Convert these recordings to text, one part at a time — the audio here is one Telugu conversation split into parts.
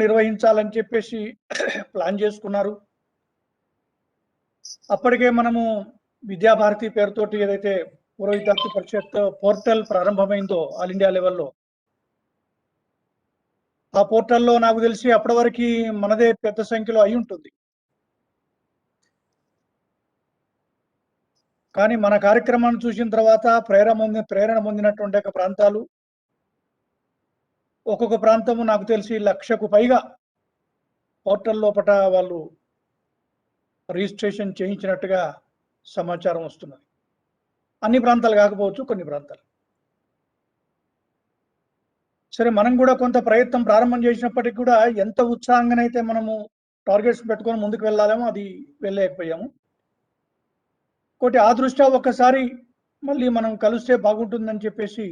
నిర్వహించాలని చెప్పేసి ప్లాన్ చేసుకున్నారు. అప్పటికే మనము విద్యాభారతి పేరుతోటి ఏదైతే పూర్వ విద్యార్థి పరిషత్ పోర్టల్ ప్రారంభమైందో ఆల్ ఇండియా లెవెల్‌లో, ఆ పోర్టల్‌లో నాకు తెలిసి అప్పటి వరకి మనదే పెద్ద సంఖ్యలో అయ్యుంటుంది. కానీ మన కార్యక్రమాన్ని చూసిన తర్వాత ప్రేరణ పొందినటువంటి యొక్క ప్రాంతాలు, ఒక్కొక్క ప్రాంతము నాకు తెలిసి 1,00,000కు పైగా పోర్టల్ లోపట వాళ్ళు రిజిస్ట్రేషన్ చేయించినట్టుగా సమాచారం వస్తున్నది. అన్ని ప్రాంతాలు కాకపోవచ్చు, కొన్ని ప్రాంతాలు. సరే, మనం కూడా కొంత ప్రయత్నం ప్రారంభం చేసినప్పటికి కూడా ఎంత ఉత్సాహంగానైతే మనము టార్గెట్స్ పెట్టుకొని ముందుకు వెళ్ళాలేమో అది వెళ్ళలేకపోయాము. ఇంకోటి ఆ దృష్ట్యా ఒక్కసారి మళ్ళీ మనం కలిస్తే బాగుంటుందని చెప్పేసి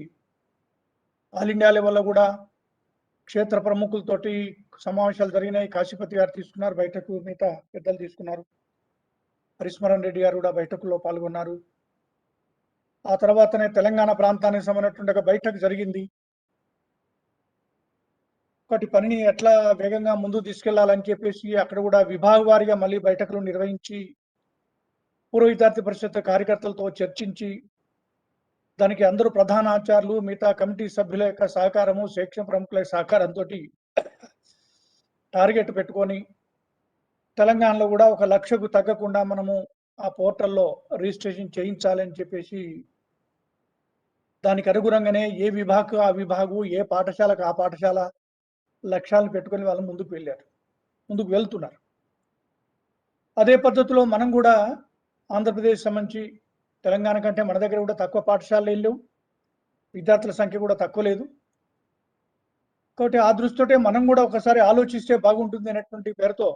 ఆల్ ఇండియా లెవెల్‌లో కూడా క్షేత్ర ప్రముఖులతోటి సమావేశాలు జరిగినాయి. కాశీపతి గారు తీసుకున్నారు బైఠకు, మిగతా పెద్దలు తీసుకున్నారు. హరిస్మరణ్ రెడ్డి గారు కూడా బైఠకులో పాల్గొన్నారు. ఆ తర్వాతనే తెలంగాణ ప్రాంతానికి సంబంధించినటువంటి ఒక బైఠక్ జరిగింది. ఒకటి పనిని ఎట్లా వేగంగా ముందుకు తీసుకెళ్లాలని చెప్పేసి అక్కడ కూడా విభాగ వారీగా మళ్ళీ బైఠకులు నిర్వహించి పూర్వ విద్యార్థి పరిషత్ కార్యకర్తలతో చర్చించి దానికి అందరూ ప్రధాన ఆచార్యులు, మిగతా కమిటీ సభ్యుల యొక్క సహకారము, శిక్షణ ప్రముఖుల సహకారంతో టార్గెట్ పెట్టుకొని తెలంగాణలో కూడా 1,00,000కు తగ్గకుండా మనము ఆ పోర్టల్లో రిజిస్ట్రేషన్ చేయించాలని చెప్పేసి దానికి అనుగుణంగానే ఏ విభాగం ఆ విభాగు, ఏ పాఠశాలకు ఆ పాఠశాల లక్ష్యాలను పెట్టుకొని వాళ్ళు ముందుకు వెళ్తున్నారు. అదే పద్ధతిలో మనం కూడా ఆంధ్రప్రదేశ్ సంబంధించి తెలంగాణ కంటే మన దగ్గర కూడా తక్కువ పాఠశాలలు లేవు, విద్యార్థుల సంఖ్య కూడా తక్కువ లేదు. కాబట్టి ఆ దృష్టితోటే మనం కూడా ఒకసారి ఆలోచిస్తే బాగుంటుంది అనేటువంటి పేరుతో,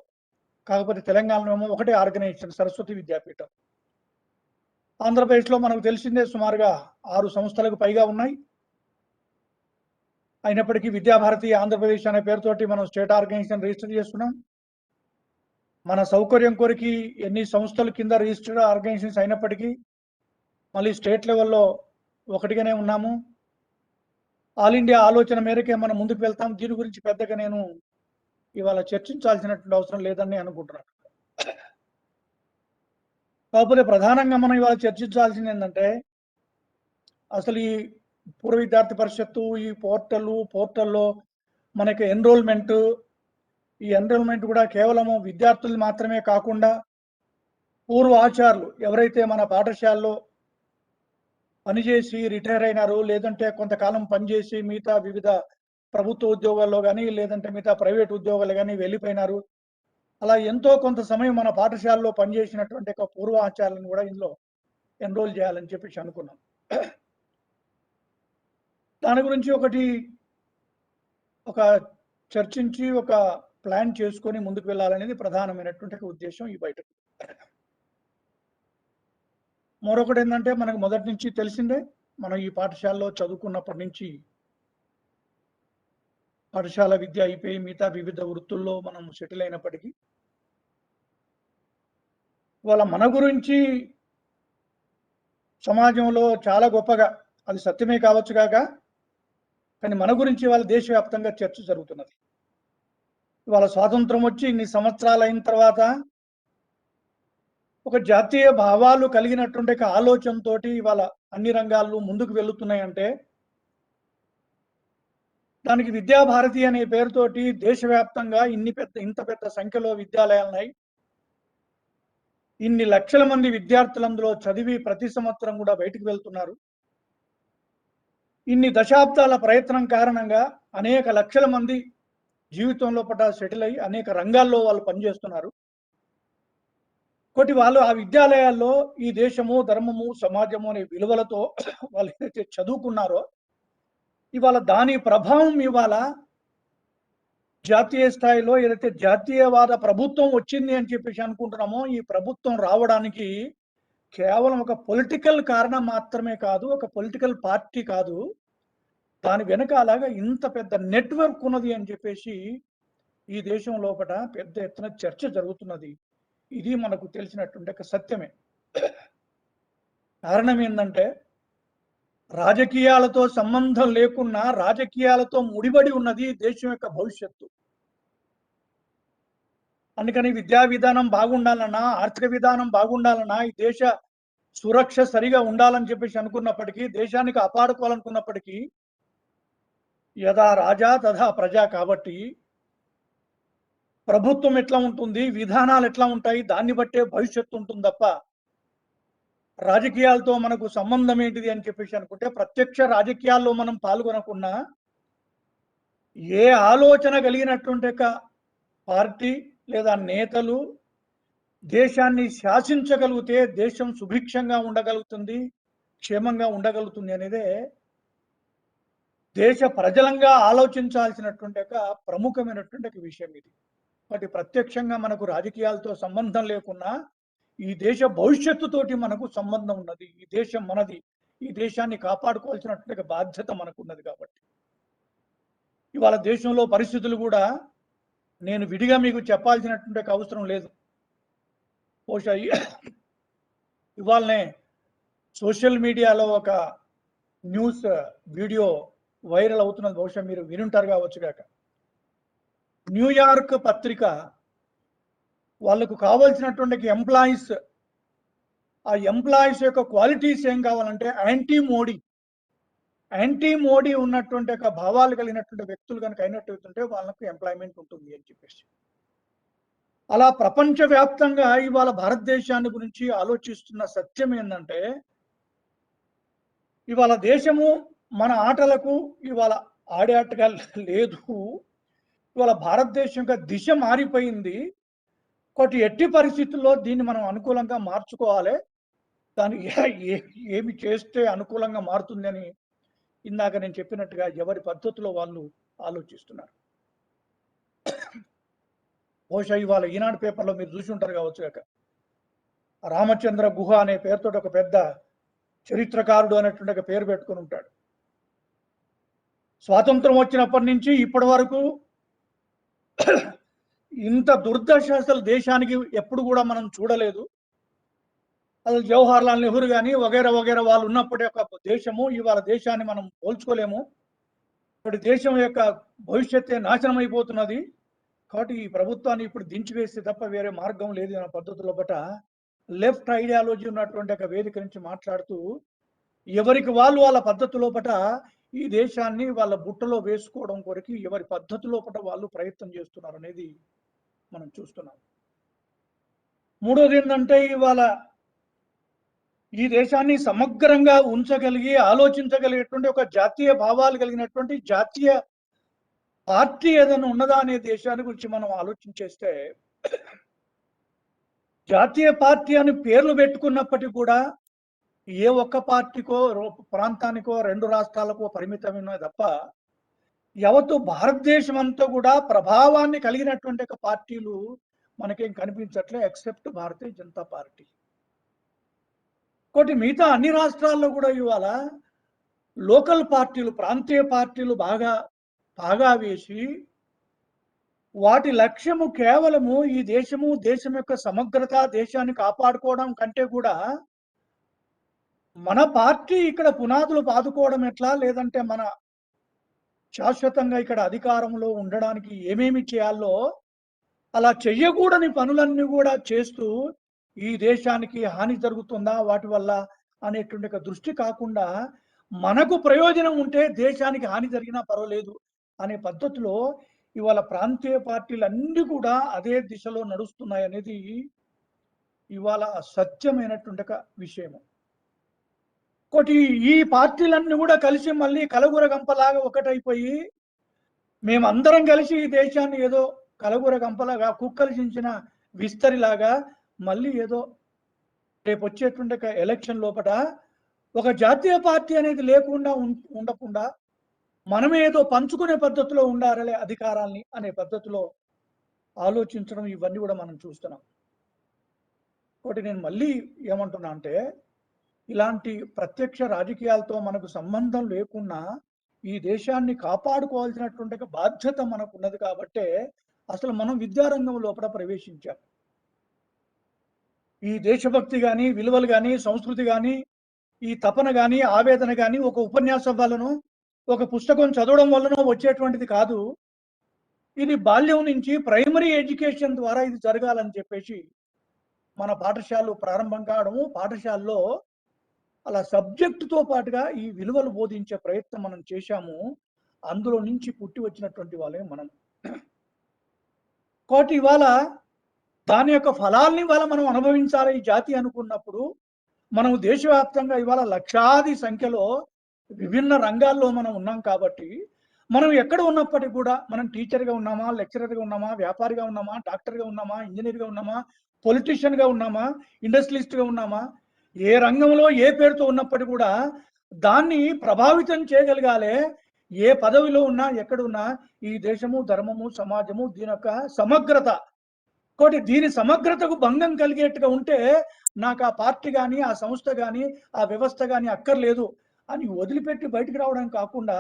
కాకపోతే తెలంగాణలో ఒకటే ఆర్గనైజేషన్ సరస్వతి విద్యాపీఠం. ఆంధ్రప్రదేశ్లో మనకు తెలిసిందే సుమారుగా 6 సంస్థలకు పైగా ఉన్నాయి. అయినప్పటికీ విద్యాభారతి ఆంధ్రప్రదేశ్ అనే పేరుతోటి మనం స్టేట్ ఆర్గనైజేషన్ రిజిస్టర్ చేసుకున్నాం. మన సౌకర్యం కొరికి ఎన్ని సంస్థల కింద రిజిస్టర్డ్ ఆర్గనైజేషన్స్ అయినప్పటికీ మళ్ళీ స్టేట్ లెవెల్లో ఒకటిగానే ఉన్నాము. ఆల్ ఇండియా ఆలోచన మేరకే మనం ముందుకు వెళ్తాం. దీని గురించి పెద్దగా నేను ఇవాళ చర్చించాల్సినటువంటి అవసరం లేదని అనుకుంటున్నాను. కాకపోతే ప్రధానంగా మనం ఇవాళ చర్చించాల్సింది ఏంటంటే, అసలు ఈ పూర్వ విద్యార్థి పరిషత్తు, ఈ పోర్టల్లో మనకి ఈ ఎన్రోల్మెంట్ కూడా కేవలము విద్యార్థులు మాత్రమే కాకుండా పూర్వ ఆచార్యులు ఎవరైతే మన పాఠశాలలో పనిచేసి రిటైర్ అయినారు, లేదంటే కొంతకాలం పనిచేసి మిగతా వివిధ ప్రభుత్వ ఉద్యోగాల్లో కానీ, లేదంటే మిగతా ప్రైవేట్ ఉద్యోగాలు కానీ వెళ్ళిపోయినారు. అలా ఎంతో కొంత సమయం మన పాఠశాలలో పనిచేసినటువంటి ఒక పూర్వ ఆచార్యులను కూడా ఇందులో ఎన్రోల్ చేయాలని చెప్పేసి అనుకున్నాం. దాని గురించి ఒక చర్చించి ఒక ప్లాన్ చేసుకొని ముందుకు వెళ్ళాలనేది ప్రధానమైనటువంటి ఉద్దేశం ఈ బయటకు. మరొకటి ఏంటంటే, మనకు మొదటి నుంచి తెలిసిందే, మనం ఈ పాఠశాలలో చదువుకున్నప్పటి నుంచి పాఠశాల విద్య అయిపోయి మిగతా వివిధ వృత్తుల్లో మనం సెటిల్ అయినప్పటికీ మన గురించి సమాజంలో చాలా గొప్పగా, అది సత్యమే కావచ్చు కాక, కానీ మన గురించి వాళ్ళ దేశవ్యాప్తంగా చర్చ జరుగుతున్నది. ఇవాళ స్వాతంత్రం వచ్చి ఇన్ని సంవత్సరాలు అయిన తర్వాత ఒక జాతీయ భావాలు కలిగినటువంటి ఆలోచనతోటి ఇవాళ అన్ని రంగాల్లో ముందుకు వెళుతున్నాయంటే, దానికి విద్యాభారతి అనే పేరుతోటి దేశవ్యాప్తంగా ఇంత పెద్ద సంఖ్యలో విద్యాలయాలున్నాయి. ఇన్ని లక్షల మంది విద్యార్థులు అందులో చదివి ప్రతి సంవత్సరం కూడా బయటికి వెళ్తున్నారు. ఇన్ని దశాబ్దాల ప్రయత్నం కారణంగా అనేక లక్షల మంది జీవితంలో సెటిల్ అయ్యి అనేక రంగాల్లో వాళ్ళు పనిచేస్తున్నారు. కాబట్టి వాళ్ళు ఆ విద్యాలయాల్లో ఈ దేశము, ధర్మము, సమాజము అనే విలువలతో వాళ్ళు ఏదైతే చదువుకున్నారో, ఇవాళ దాని ప్రభావం ఇవాళ జాతీయ స్థాయిలో ఏదైతే జాతీయవాద ప్రభుత్వం వచ్చింది అని చెప్పేసి అనుకుంటున్నామో, ఈ ప్రభుత్వం రావడానికి కేవలం ఒక పొలిటికల్ కారణం మాత్రమే కాదు, ఒక పొలిటికల్ పార్టీ కాదు, దాని వెనకాలగా ఇంత పెద్ద నెట్వర్క్ ఉన్నది అని చెప్పేసి ఈ దేశం లోపల పెద్ద ఎత్తున చర్చ జరుగుతున్నది. ఇది మనకు తెలిసినటువంటి ఒక సత్యమే. కారణం ఏంటంటే, రాజకీయాలతో సంబంధం లేకున్నా రాజకీయాలతో ముడిపడి ఉన్నది దేశం యొక్క భవిష్యత్తు. అందుకని విద్యా విధానం బాగుండాలన్నా, ఆర్థిక విధానం బాగుండాలన్నా, ఈ దేశ సురక్ష సరిగా ఉండాలని చెప్పేసి అనుకున్నప్పటికీ, దేశాన్ని కాపాడుకోవాలనుకున్నప్పటికీ, యథా రాజా తథా ప్రజ కాబట్టి, ప్రభుత్వం ఎట్లా ఉంటుంది, విధానాలు ఎట్లా ఉంటాయి, దాన్ని బట్టే భవిష్యత్తు ఉంటుంది తప్ప, రాజకీయాలతో మనకు సంబంధం ఏంటిది అని చెప్పేసి అనుకుంటే, ప్రత్యక్ష రాజకీయాల్లో మనం పాల్గొనకున్నా, ఏ ఆలోచన కలిగినటువంటి ఒక పార్టీ లేదా నేతలు దేశాన్ని శాసించగలిగితే దేశం సుభిక్షంగా ఉండగలుగుతుంది, క్షేమంగా ఉండగలుగుతుంది అనేదే దేశ ప్రజలంగా ఆలోచించాల్సినటువంటి ఒక ప్రముఖమైనటువంటి ఒక విషయం ఇది. కాబట్టి ప్రత్యక్షంగా మనకు రాజకీయాలతో సంబంధం లేకున్నా, ఈ దేశ భవిష్యత్తుతోటి మనకు సంబంధం ఉన్నది. ఈ దేశం మనది. ఈ దేశాన్ని కాపాడుకోవాల్సినటువంటి ఒక బాధ్యత మనకున్నది కాబట్టి. ఇవాళ దేశంలో పరిస్థితులు కూడా నేను విడిగా మీకు చెప్పాల్సినటువంటి ఒక అవసరం లేదు. బహుశా ఇవాళనే సోషల్ మీడియాలో ఒక న్యూస్ వీడియో వైరల్ అవుతున్నది. బహుశా మీరు వినుంటారు కావచ్చు కాక. న్యూయార్క్ పత్రిక వాళ్ళకు కావాల్సినటువంటి ఎంప్లాయీస్, ఆ ఎంప్లాయీస్ యొక్క క్వాలిటీస్ ఏం కావాలంటే యాంటీ మోడీ ఉన్నటువంటి ఒక భావాలు కలిగినటువంటి వ్యక్తులు కనుక అయినట్టుంటే వాళ్ళకు ఎంప్లాయ్మెంట్ ఉంటుంది అని చెప్పేసి. అలా ప్రపంచవ్యాప్తంగా ఇవాళ భారతదేశాన్ని గురించి ఆలోచిస్తున్న సత్యం ఏంటంటే, ఇవాళ దేశము మన ఆటలకు ఇవాళ ఆడే ఆటగా లేదు. ఇవాళ భారతదేశం యొక్క దిశ మారిపోయింది. కాబట్టి ఎట్టి పరిస్థితుల్లో దీన్ని మనం అనుకూలంగా మార్చుకోవాలి. దానికి ఏమి చేస్తే అనుకూలంగా మారుతుందని ఇందాక నేను చెప్పినట్టుగా ఎవరి పద్ధతిలో వాళ్ళు ఆలోచిస్తున్నారు. బహుశా ఇవాళ ఈనాడు పేపర్లో మీరు చూసి ఉంటారు కావచ్చు కాక. రామచంద్ర గుహ అనే పేరుతో ఒక పెద్ద చరిత్రకారుడు అనేటువంటి ఒక పేరు పెట్టుకుని ఉంటాడు. స్వాతంత్రం వచ్చినప్పటి నుంచి ఇప్పటి వరకు ఇంత దుర్దశ అసలు దేశానికి ఎప్పుడు కూడా మనం చూడలేదు. అసలు జవహర్ లాల్ నెహ్రూ కానీ వగైరా వగైరా వాళ్ళు ఉన్నప్పటి యొక్క దేశము ఇవాళ దేశాన్ని మనం పోల్చుకోలేము. ఇప్పుడు దేశం యొక్క భవిష్యత్తే నాశనం అయిపోతున్నది. కాబట్టి ఈ ప్రభుత్వాన్ని ఇప్పుడు దించివేస్తే తప్ప వేరే మార్గం లేదు అనే పద్ధతిలో బట లెఫ్ట్ ఐడియాలజీ ఉన్నటువంటి ఒక వేదిక నుంచి మాట్లాడుతూ ఎవరికి వాళ్ళు వాళ్ళ పద్ధతిలో పట ఈ దేశాన్ని వాళ్ళ బుట్టలో వేసుకోవడం కొరకు ఎవరి పద్ధతిలో పట వాళ్ళు ప్రయత్నం చేస్తున్నారు అనేది మనం చూస్తున్నాం. మూడోది ఏంటంటే ఇవాళ ఈ దేశాన్ని సమగ్రంగా ఉంచగలిగి ఆలోచించగలిగేటువంటి ఒక జాతీయ భావాలు కలిగినటువంటి జాతీయ పార్టీ ఏదైనా ఉన్నదా అనే దేశాన్ని గురించి మనం ఆలోచించేస్తే, జాతీయ పార్టీ అని పేర్లు పెట్టుకున్నప్పటికీ కూడా ఏ ఒక్క పార్టీకో ప్రాంతానికో 2 రాష్ట్రాలకో పరిమితమైన తప్ప యావత్తు భారతదేశం అంతా కూడా ప్రభావాన్ని కలిగినటువంటి ఒక పార్టీలు మనకేం కనిపించట్లే ఎక్సెప్ట్ భారతీయ జనతా పార్టీ. కాబట్టి మిగతా అన్ని రాష్ట్రాల్లో కూడా ఇవాళ లోకల్ పార్టీలు, ప్రాంతీయ పార్టీలు బాగా వేసి వాటి లక్ష్యము కేవలము ఈ దేశం యొక్క సమగ్రత, దేశాన్ని కాపాడుకోవడం కంటే కూడా మన పార్టీ ఇక్కడ పునాదులు పాదుకోవడం ఎట్లా, లేదంటే మన శాశ్వతంగా ఇక్కడ అధికారంలో ఉండడానికి ఏమేమి చేయాలో అలా చెయ్యకూడని పనులన్నీ కూడా చేస్తూ ఈ దేశానికి హాని జరుగుతుందా వాటి వల్ల అనేటువంటి ఒక దృష్టి కాకుండా మనకు ప్రయోజనం ఉంటే దేశానికి హాని జరిగినా పర్వాలేదు అనే పద్ధతిలో ఇవాళ ప్రాంతీయ పార్టీలు అన్నీ కూడా అదే దిశలో నడుస్తున్నాయి అనేది ఇవాళ సత్యమైనటువంటి ఒక విషయము. ఒకటి ఈ పార్టీలన్నీ కూడా కలిసి మళ్ళీ కలగుర గంపలాగా ఒకటైపోయి మేమందరం కలిసి ఈ దేశాన్ని ఏదో కలగుర గంపలాగా కుక్కలు చించిన విస్తరిలాగా మళ్ళీ ఏదో రేపు వచ్చేటువంటి ఎలక్షన్ లోపల ఒక జాతీయ పార్టీ అనేది లేకుండా ఉండకుండా మనమే ఏదో పంచుకునే పద్ధతిలో ఉండాలి అధికారాల్ని అనే పద్ధతిలో ఆలోచించడం ఇవన్నీ కూడా మనం చూస్తున్నాం. ఒకటి నేను మళ్ళీ ఏమంటున్నా అంటే, ఇలాంటి ప్రత్యక్ష రాజకీయాలతో మనకు సంబంధం లేకున్నా ఈ దేశాన్ని కాపాడుకోవాల్సినటువంటి బాధ్యత మనకు ఉన్నది కాబట్టే అసలు మనం విద్యారంగం లోపల ప్రవేశించాం. ఈ దేశభక్తి కానీ, విలువలు కానీ, సంస్కృతి కానీ, ఈ తపన కానీ, ఆవేదన కానీ ఒక ఉపన్యాసం వలన, ఒక పుస్తకం చదవడం వలన వచ్చేటువంటిది కాదు. ఇది బాల్యం నుంచి ప్రైమరీ ఎడ్యుకేషన్ ద్వారా ఇది జరగాలని చెప్పేసి మన పాఠశాలలు ప్రారంభం కావడము, పాఠశాలలో అలా సబ్జెక్టుతో పాటుగా ఈ విలువలు బోధించే ప్రయత్నం మనం చేశాము. అందులో నుంచి పుట్టి వచ్చినటువంటి వాళ్ళే మనం. కాబట్టి ఇవాళ దాని యొక్క ఫలాల్ని ఇవాళ మనం అనుభవించాలి ఈ జాతి అనుకున్నప్పుడు, మనం దేశవ్యాప్తంగా ఇవాళ లక్షాది సంఖ్యలో విభిన్న రంగాల్లో మనం ఉన్నాం కాబట్టి, మనం ఎక్కడ ఉన్నప్పటికీ కూడా మనం టీచర్‌గా ఉన్నామా, లెక్చరర్‌గా ఉన్నామా, వ్యాపారిగా ఉన్నామా, డాక్టర్‌గా ఉన్నామా, ఇంజినీర్‌గా ఉన్నామా, పొలిటీషియన్‌గా ఉన్నామా, ఇండస్ట్రియలిస్ట్‌గా ఉన్నామా, ఏ రంగంలో ఏ పేరుతో ఉన్నప్పటికీ కూడా దాన్ని ప్రభావితం చేయగలగాలే. ఏ పదవిలో ఉన్నా, ఎక్కడున్నా ఈ దేశము, ధర్మము, సమాజము దీని యొక్క సమగ్రత కాబట్టి దీని సమగ్రతకు భంగం కలిగేట్టుగా ఉంటే నాకు ఆ పార్టీ గాని, ఆ సంస్థ గాని, ఆ వ్యవస్థ గాని అక్కర్లేదు అని వదిలిపెట్టి బయటికి రావడం కాకుండా,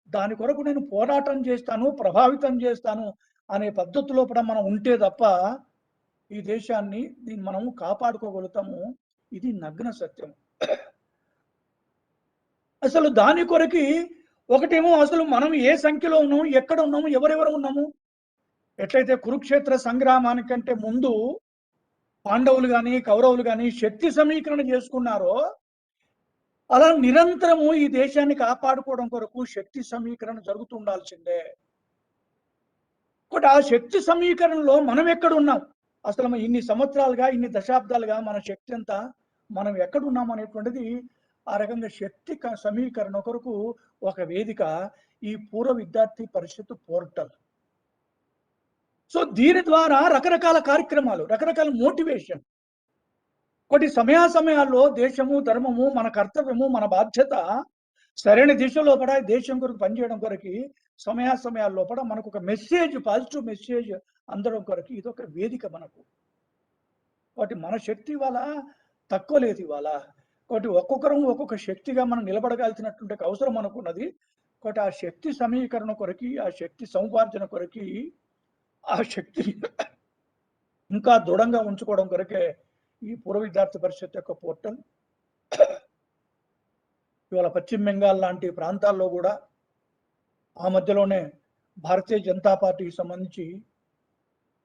దాని కొరకు నేను పోరాటం చేస్తాను, ప్రభావితం చేస్తాను అనే పద్ధతిలో కూడా మనం ఉంటే తప్ప, ఈ దేశాన్ని దీన్ని మనము కాపాడుకోగలుగుతాము. ఇది నగ్న సత్యం. అసలు దాని కొరకి ఒకటేమో అసలు మనం ఏ సంఖ్యలో ఉన్నాము, ఎక్కడ ఉన్నాము, ఎవరెవరు ఉన్నాము? ఎట్లయితే కురుక్షేత్ర సంగ్రామానికంటే ముందు పాండవులు గాని, కౌరవులు గాని శక్తి సమీకరణ చేసుకున్నారో, అలా నిరంతరము ఈ దేశాన్ని కాపాడుకోవడం కొరకు శక్తి సమీకరణ జరుగుతూ ఉండాల్సిందే. ఆ శక్తి సమీకరణలో మనం ఎక్కడున్నాం? అసలు ఇన్ని సంవత్సరాలుగా, ఇన్ని దశాబ్దాలుగా మన శక్తి ఎంత? మనం ఎక్కడున్నాం అనేటువంటిది ఆ రకంగా శక్తి సమీకరణ కొరకు ఒక వేదిక ఈ పూర్వ విద్యార్థి పరిషత్ పోర్టల్. సో దీని ద్వారా రకరకాల కార్యక్రమాలు, రకరకాల మోటివేషన్ కొన్ని సమయాల్లో దేశము, ధర్మము, మన కర్తవ్యము, మన బాధ్యత సరైన దిశలో పడ దేశం కొరకు పనిచేయడం కొరకి సమయాల్లో పడ మనకు ఒక మెసేజ్, పాజిటివ్ మెసేజ్ అందడం కొరకు ఇదొక వేదిక మనకు. కాబట్టి మన శక్తి ఇవాళ తక్కువ లేదు ఇవాళ. కాబట్టి ఒక్కొక్కరం ఒక్కొక్క శక్తిగా మనం నిలబడగాల్సినటువంటి అవసరం మనకున్నది. కాబట్టి ఆ శక్తి సమీకరణ కొరకి, ఆ శక్తి సముపార్జన కొరకి, ఆ శక్తిని ఇంకా దృఢంగా ఉంచుకోవడం కొరకే ఈ పూర్వ విద్యార్థి పరిషత్ యొక్క పోర్టల్. ఇవాళ పశ్చిమ బెంగాల్ లాంటి ప్రాంతాల్లో కూడా ఆ మధ్యలోనే భారతీయ జనతా పార్టీకి సంబంధించి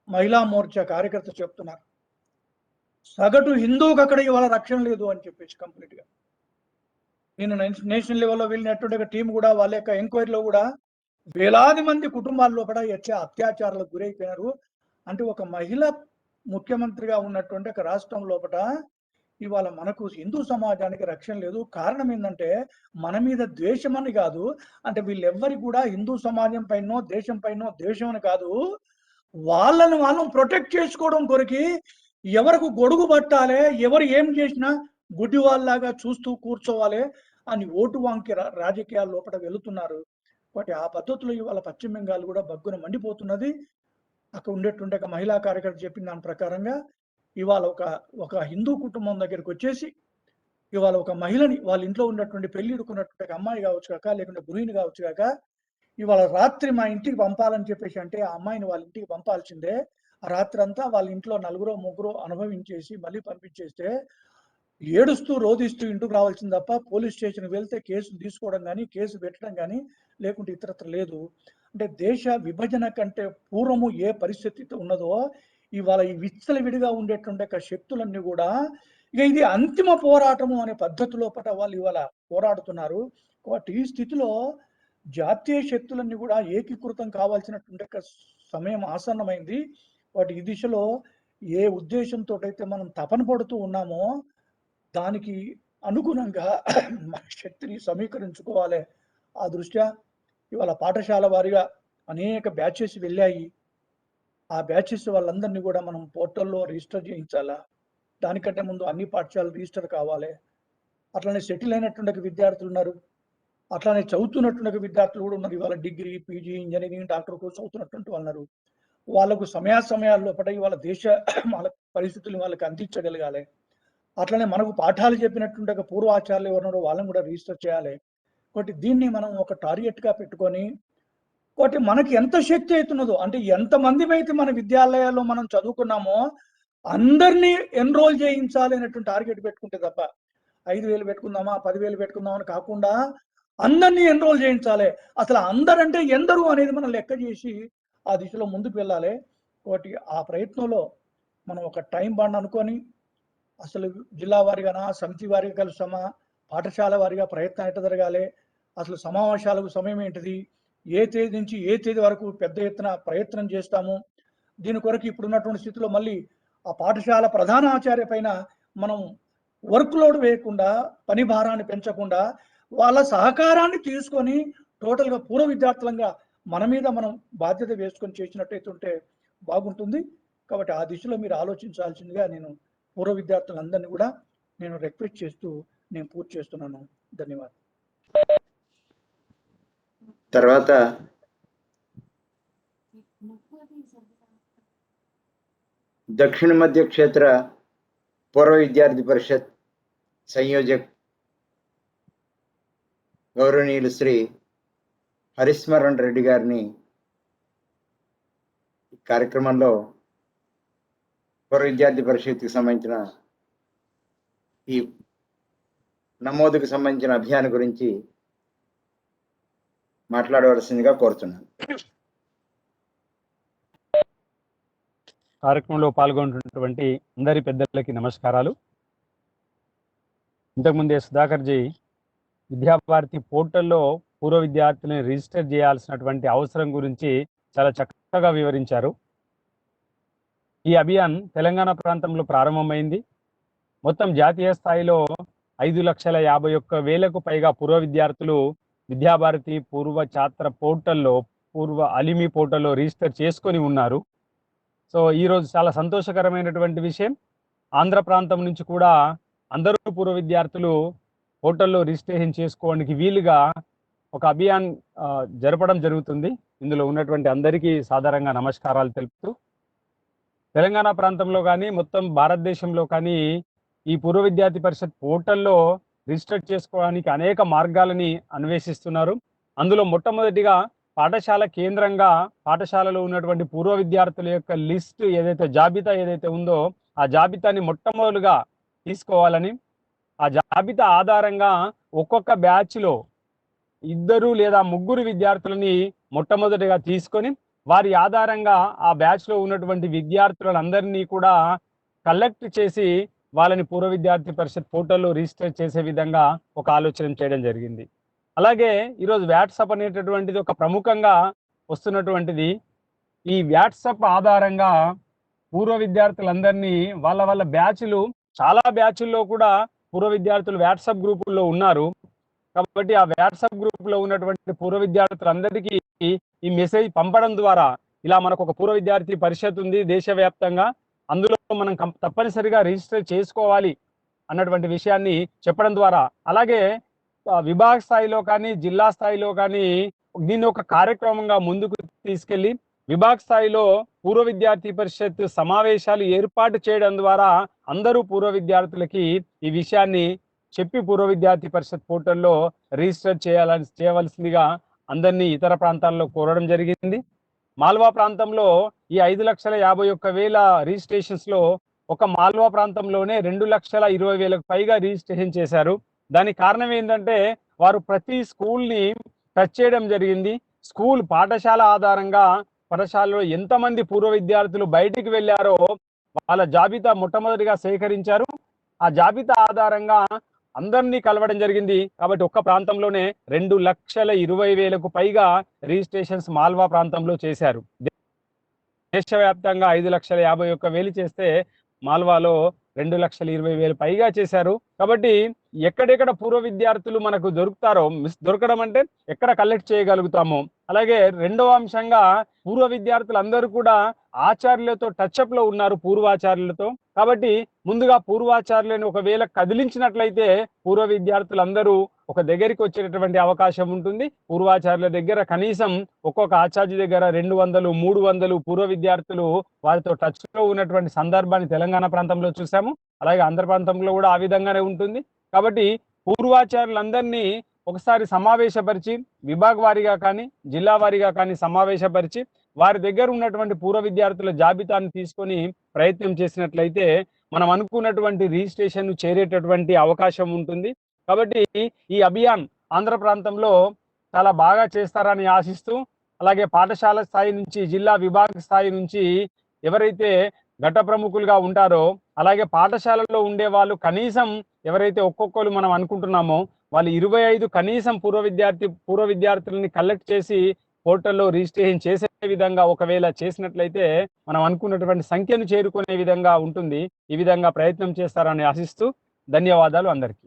మహిళా మోర్చా కార్యకర్త చెప్తున్నారు, సగటు హిందువుకి అక్కడ ఇవాళ రక్షణ లేదు అని చెప్పేసి కంప్లీట్ గా. నేను నేషనల్ లెవెల్లో వెళ్ళినటువంటి టీం కూడా వాళ్ళ యొక్క ఎంక్వైరీలో కూడా వేలాది మంది కుటుంబాల్లో కూడా అత్యాచారాలకు గురైపోయినారు. అంటే ఒక మహిళ ముఖ్యమంత్రిగా ఉన్నటువంటి ఒక రాష్ట్రం లోపల ఇవాళ మనకు హిందూ సమాజానికి రక్షణ లేదు. కారణం ఏంటంటే మన మీద ద్వేషం అని కాదు, అంటే వీళ్ళెవ్వరికి కూడా హిందూ సమాజం పైనో దేశం పైనో ద్వేషం అని కాదు, వాళ్ళను ప్రొటెక్ట్ చేసుకోవడం కొరకి ఎవరికి గొడుగు పట్టాలి, ఎవరు ఏం చేసినా గుడ్డి వాళ్ళలాగా చూస్తూ కూర్చోవాలి అని ఓటు వాంకి రాజకీయాల లోపల వెళుతున్నారు. కాబట్టి ఆ పద్ధతిలో ఇవాళ పశ్చిమ బెంగాల్ కూడా బగ్గున మండిపోతున్నది. అక్కడ ఉండేటువంటి ఒక మహిళా కార్యకర్త చెప్పిన దాని ప్రకారంగా ఇవాళ ఒక హిందూ కుటుంబం దగ్గరికి వచ్చేసి ఇవాళ ఒక మహిళని వాళ్ళ ఇంట్లో ఉన్నటువంటి పెళ్లిడుకున్నటువంటి అమ్మాయి కావచ్చు కాక, లేకుంటే గృహిణి కావచ్చు కాక, ఇవాళ రాత్రి మా ఇంటికి పంపాలని చెప్పేసి అంటే ఆ అమ్మాయిని వాళ్ళ ఇంటికి పంపాల్సిందే. ఆ రాత్రి అంతా వాళ్ళ ఇంట్లో నలుగురో ముగ్గురో అనుభవించేసి మళ్ళీ పంపించేస్తే ఏడుస్తూ రోధిస్తూ ఇంటికి రావాల్సింది తప్ప పోలీస్ స్టేషన్కి వెళ్తే కేసు తీసుకోవడం కానీ, కేసు పెట్టడం కానీ, లేకుంటే ఇతరత్ర లేదు. అంటే దేశ విభజన కంటే పూర్వము ఏ పరిస్థితి ఉన్నదో ఇవాళ ఈ విచ్చలవిడిగా ఉండేటువంటి శక్తులన్నీ కూడా ఇక ఇది అంతిమ పోరాటము అనే పద్ధతిలో పట వాళ్ళు ఇవాళ పోరాడుతున్నారు. కాబట్టి ఈ స్థితిలో జాతీయ శక్తులన్నీ కూడా ఏకీకృతం కావాల్సినటువంటి సమయం ఆసన్నమైంది. వాటి ఈ దిశలో ఏ ఉద్దేశంతో అయితే మనం తపన పడుతూ ఉన్నామో దానికి అనుగుణంగా మన శక్తిని సమీకరించుకోవాలి. ఆ దృష్ట్యా ఇవాళ పాఠశాల వారిగా అనేక బ్యాచెస్ వెళ్ళాయి. ఆ బ్యాచెస్ వాళ్ళందరినీ కూడా మనం పోర్టల్లో రిజిస్టర్ చేయించాలా. దానికంటే ముందు అన్ని పాఠశాలలు రిజిస్టర్ కావాలి. అట్లనే సెటిల్ అయినటువంటి విద్యార్థులు ఉన్నారు, అట్లానే చదువుతున్నటువంటి విద్యార్థులు కూడా ఉన్నారు. ఇవాళ degree, PG, engineering, doctor course చదువుతున్నటువంటి వాళ్ళు ఉన్నారు. వాళ్ళకు సమయాల్లో పడి వాళ్ళ దేశ వాళ్ళ పరిస్థితులు వాళ్ళకి అందించగలగాలి. అట్లనే మనకు పాఠాలు చెప్పినటువంటి ఒక పూర్వాచార్యులు ఎవరున్నారో వాళ్ళని కూడా రిజిస్టర్ చేయాలి. కాబట్టి దీన్ని మనం ఒక టార్గెట్గా పెట్టుకొని కాబట్టి మనకి ఎంత శక్తి అవుతున్నదో, అంటే ఎంతమందిమైతే మన విద్యాలయాల్లో మనం చదువుకున్నామో అందరినీ ఎన్రోల్ చేయించాలి అనేటువంటి టార్గెట్ పెట్టుకుంటే తప్ప 5,000 పెట్టుకుందామా, 10,000 పెట్టుకుందామా అని కాకుండా అందరినీ ఎన్రోల్ చేయించాలి. అసలు అందరంటే ఎందరు అనేది మనం లెక్క చేసి ఆ దిశలో ముందుకు వెళ్ళాలి. ఒకటి ఆ ప్రయత్నంలో మనం ఒక టైం బాండ్ అనుకోని అసలు జిల్లా వారీగానా, సమితి వారీగా కలుస్తామా, పాఠశాల వారీగా ప్రయత్నం ఎట్ట జరగాలి, అసలు సమావేశాలకు సమయం ఏంటిది, ఏ తేదీ నుంచి ఏ తేదీ వరకు పెద్ద ఎత్తున ప్రయత్నం చేస్తాము. దీని కొరకు ఇప్పుడున్నటువంటి స్థితిలో మళ్ళీ ఆ పాఠశాల ప్రధానాచార్య పైన మనం వర్క్ లోడ్ వేయకుండా, పని భారాన్ని పెంచకుండా, వాళ్ళ సహకారాన్ని తీసుకొని టోటల్‌గా పూర్వ విద్యార్థులంగా మన మీద మనం బాధ్యత వేసుకొని చేసినట్టయితే ఉంటే బాగుంటుంది. కాబట్టి ఆ దిశలో మీరు ఆలోచించాల్సిందిగా నేను పూర్వ విద్యార్థులందరినీ కూడా నేను రిక్వెస్ట్ చేస్తూ నేను పూర్తి చేస్తున్నాను. ధన్యవాదాలు. తర్వాత దక్షిణ మధ్య క్షేత్ర పూర్వ విద్యార్థి పరిషత్ సంయోజక్ గౌరవనీయులు శ్రీ హరిస్మరణ్ రెడ్డి గారిని ఈ కార్యక్రమంలో పూర్వ విద్యార్థి పరిషత్కి సంబంధించిన ఈ నమోదుకు సంబంధించిన అభియాన్ గురించి మాట్లాడవలసిందిగా కోరుతున్నాను. కార్యక్రమంలో పాల్గొంటున్నటువంటి అందరి పెద్దలకి నమస్కారాలు. ఇంతకుముందే సుధాకర్జీ విద్యాభారతి పోర్టల్లో పూర్వ విద్యార్థులను రిజిస్టర్ చేయాల్సినటువంటి అవసరం గురించి చాలా చక్కగా వివరించారు. ఈ అభియాన్ తెలంగాణ ప్రాంతంలో ప్రారంభమైంది. మొత్తం జాతీయ స్థాయిలో 5,51,000కు పైగా పూర్వ విద్యార్థులు విద్యాభారతి పూర్వ ఛాత్ర పోర్టల్లో, పూర్వ అలిమి పోర్టల్లో రిజిస్టర్ చేసుకొని ఉన్నారు. సో ఈరోజు చాలా సంతోషకరమైనటువంటి విషయం. ఆంధ్ర ప్రాంతం నుంచి కూడా అందరూ పూర్వ విద్యార్థులు పోర్టల్లో రిజిస్ట్రేషన్ చేసుకోవడానికి వీలుగా ఒక అభియాన్ జరపడం జరుగుతుంది. ఇందులో ఉన్నటువంటి అందరికీ సాధారణంగా నమస్కారాలు తెలుపుతూ, తెలంగాణ ప్రాంతంలో కానీ మొత్తం భారతదేశంలో కానీ ఈ పూర్వ విద్యార్థి పరిషత్ పోర్టల్లో రిజిస్టర్ చేసుకోవడానికి అనేక మార్గాలని అన్వేషిస్తున్నారు. అందులో మొట్టమొదటిగా పాఠశాల కేంద్రంగా పాఠశాలలో ఉన్నటువంటి పూర్వ విద్యార్థుల యొక్క లిస్ట్ జాబితా ఏదైతే ఉందో ఆ జాబితాని మొట్టమొదలుగా తీసుకోవాలని, ఆ జాబితా ఆధారంగా ఒక్కొక్క బ్యాచ్లో 2 లేదా 3 విద్యార్థులని మొట్టమొదటిగా తీసుకొని వారి ఆధారంగా ఆ బ్యాచ్లో ఉన్నటువంటి విద్యార్థులందరినీ కూడా కలెక్ట్ చేసి వాళ్ళని పూర్వ విద్యార్థి పరిషత్ పోర్టల్లో రిజిస్టర్ చేసే విధంగా ఒక ఆలోచన చేయడం జరిగింది. అలాగే ఈరోజు వాట్సాప్ అనేటటువంటిది ఒక ప్రముఖంగా వస్తున్నటువంటిది. ఈ వాట్సాప్ ఆధారంగా పూర్వ విద్యార్థులందరినీ వాళ్ళ బ్యాచ్లు, చాలా బ్యాచ్ల్లో కూడా పూర్వ విద్యార్థులు వాట్సాప్ గ్రూపుల్లో ఉన్నారు. కాబట్టి ఆ వాట్సాప్ గ్రూపులో ఉన్నటువంటి పూర్వ విద్యార్థులందరికీ ఈ మెసేజ్ పంపడం ద్వారా, ఇలా మనకు ఒక పూర్వ విద్యార్థి పరిషత్ ఉంది దేశవ్యాప్తంగా, అందులో మనం తప్పనిసరిగా రిజిస్టర్ చేసుకోవాలి అన్నటువంటి విషయాన్ని చెప్పడం ద్వారా, అలాగే విభాగ స్థాయిలో కానీ జిల్లా స్థాయిలో కానీ దీన్ని ఒక కార్యక్రమంగా ముందుకు తీసుకెళ్లి విభాగ స్థాయిలో పూర్వ విద్యార్థి పరిషత్ సమావేశాలు ఏర్పాటు చేయడం ద్వారా అందరూ పూర్వ విద్యార్థులకి ఈ విషయాన్ని చెప్పి పూర్వ విద్యార్థి పరిషత్ పోర్టల్లో రిజిస్టర్ చేయవలసిందిగా అందరినీ ఇతర ప్రాంతాల్లో కోరడం జరిగింది. మాల్వా ప్రాంతంలో ఈ 5,51,000 రిజిస్ట్రేషన్స్లో ఒక మాల్వా ప్రాంతంలోనే 2,20,000కు పైగా రిజిస్ట్రేషన్ చేశారు. దానికి కారణం ఏంటంటే వారు ప్రతి స్కూల్ని టచ్ చేయడం జరిగింది. స్కూల్ పాఠశాల ఆధారంగా పాఠశాలలో ఎంతమంది పూర్వ విద్యార్థులు బయటికి వెళ్ళారో వాళ్ళ జాబితా మొట్టమొదటిగా సేకరించారు. ఆ జాబితా ఆధారంగా అందరినీ కలవడం జరిగింది. కాబట్టి ఒక్క ప్రాంతంలోనే 2,20,000కు పైగా రిజిస్ట్రేషన్స్ మాల్వా ప్రాంతంలో చేశారు. దేశవ్యాప్తంగా 5,51,000 చేస్తే మాల్వాలో 2,20,000 పైగా చేశారు. కాబట్టి ఎక్కడెక్కడ పూర్వ విద్యార్థులు మనకు దొరకడం అంటే ఎక్కడ కలెక్ట్ చేయగలుగుతాము. అలాగే రెండవ అంశంగా పూర్వ విద్యార్థులు అందరూ కూడా ఆచార్యులతో టచ్అప్ లో ఉన్నారు, పూర్వాచార్యులతో. కాబట్టి ముందుగా పూర్వాచార్యులను ఒకవేళ కదిలించినట్లయితే పూర్వ విద్యార్థులందరూ ఒక దగ్గరికి వచ్చేటటువంటి అవకాశం ఉంటుంది. పూర్వాచార్యుల దగ్గర కనీసం ఒక్కొక్క ఆచార్య దగ్గర 200, 300 పూర్వ విద్యార్థులు వారితో టచ్ లో ఉన్నటువంటి సందర్భాన్ని తెలంగాణ ప్రాంతంలో చూసాము. అలాగే ఆంధ్ర ప్రాంతంలో కూడా ఆ విధంగానే ఉంటుంది. కాబట్టి పూర్వాచార్యులందరినీ ఒకసారి సమావేశపరిచి విభాగ వారీగా కానీ జిల్లా వారీగా కానీ సమావేశపరిచి వారి దగ్గర ఉన్నటువంటి పూర్వ విద్యార్థుల జాబితాను తీసుకొని ప్రయత్నం చేసినట్లయితే మనం అనుకున్నటువంటి రిజిస్ట్రేషన్ చేరేటటువంటి అవకాశం ఉంటుంది. కాబట్టి ఈ అభియాన్ ఆంధ్ర ప్రాంతంలో చాలా బాగా చేస్తారని ఆశిస్తూ అలాగే పాఠశాల స్థాయి నుంచి జిల్లా విభాగ స్థాయి నుంచి ఎవరైతే ఘట ప్రముఖులుగా ఉంటారో, అలాగే పాఠశాలలో ఉండే వాళ్ళు కనీసం ఎవరైతే ఒక్కొక్కరు మనం అనుకుంటున్నామో వాళ్ళు 25 కనీసం పూర్వ విద్యార్థులని కలెక్ట్ చేసి పోర్టల్లో రిజిస్ట్రేషన్ చేసే విధంగా ఒకవేళ చేసినట్లయితే మనం అనుకున్నటువంటి సంఖ్యను చేరుకునే విధంగా ఉంటుంది. ఈ విధంగా ప్రయత్నం చేస్తారని ఆశిస్తూ ధన్యవాదాలు అందరికీ.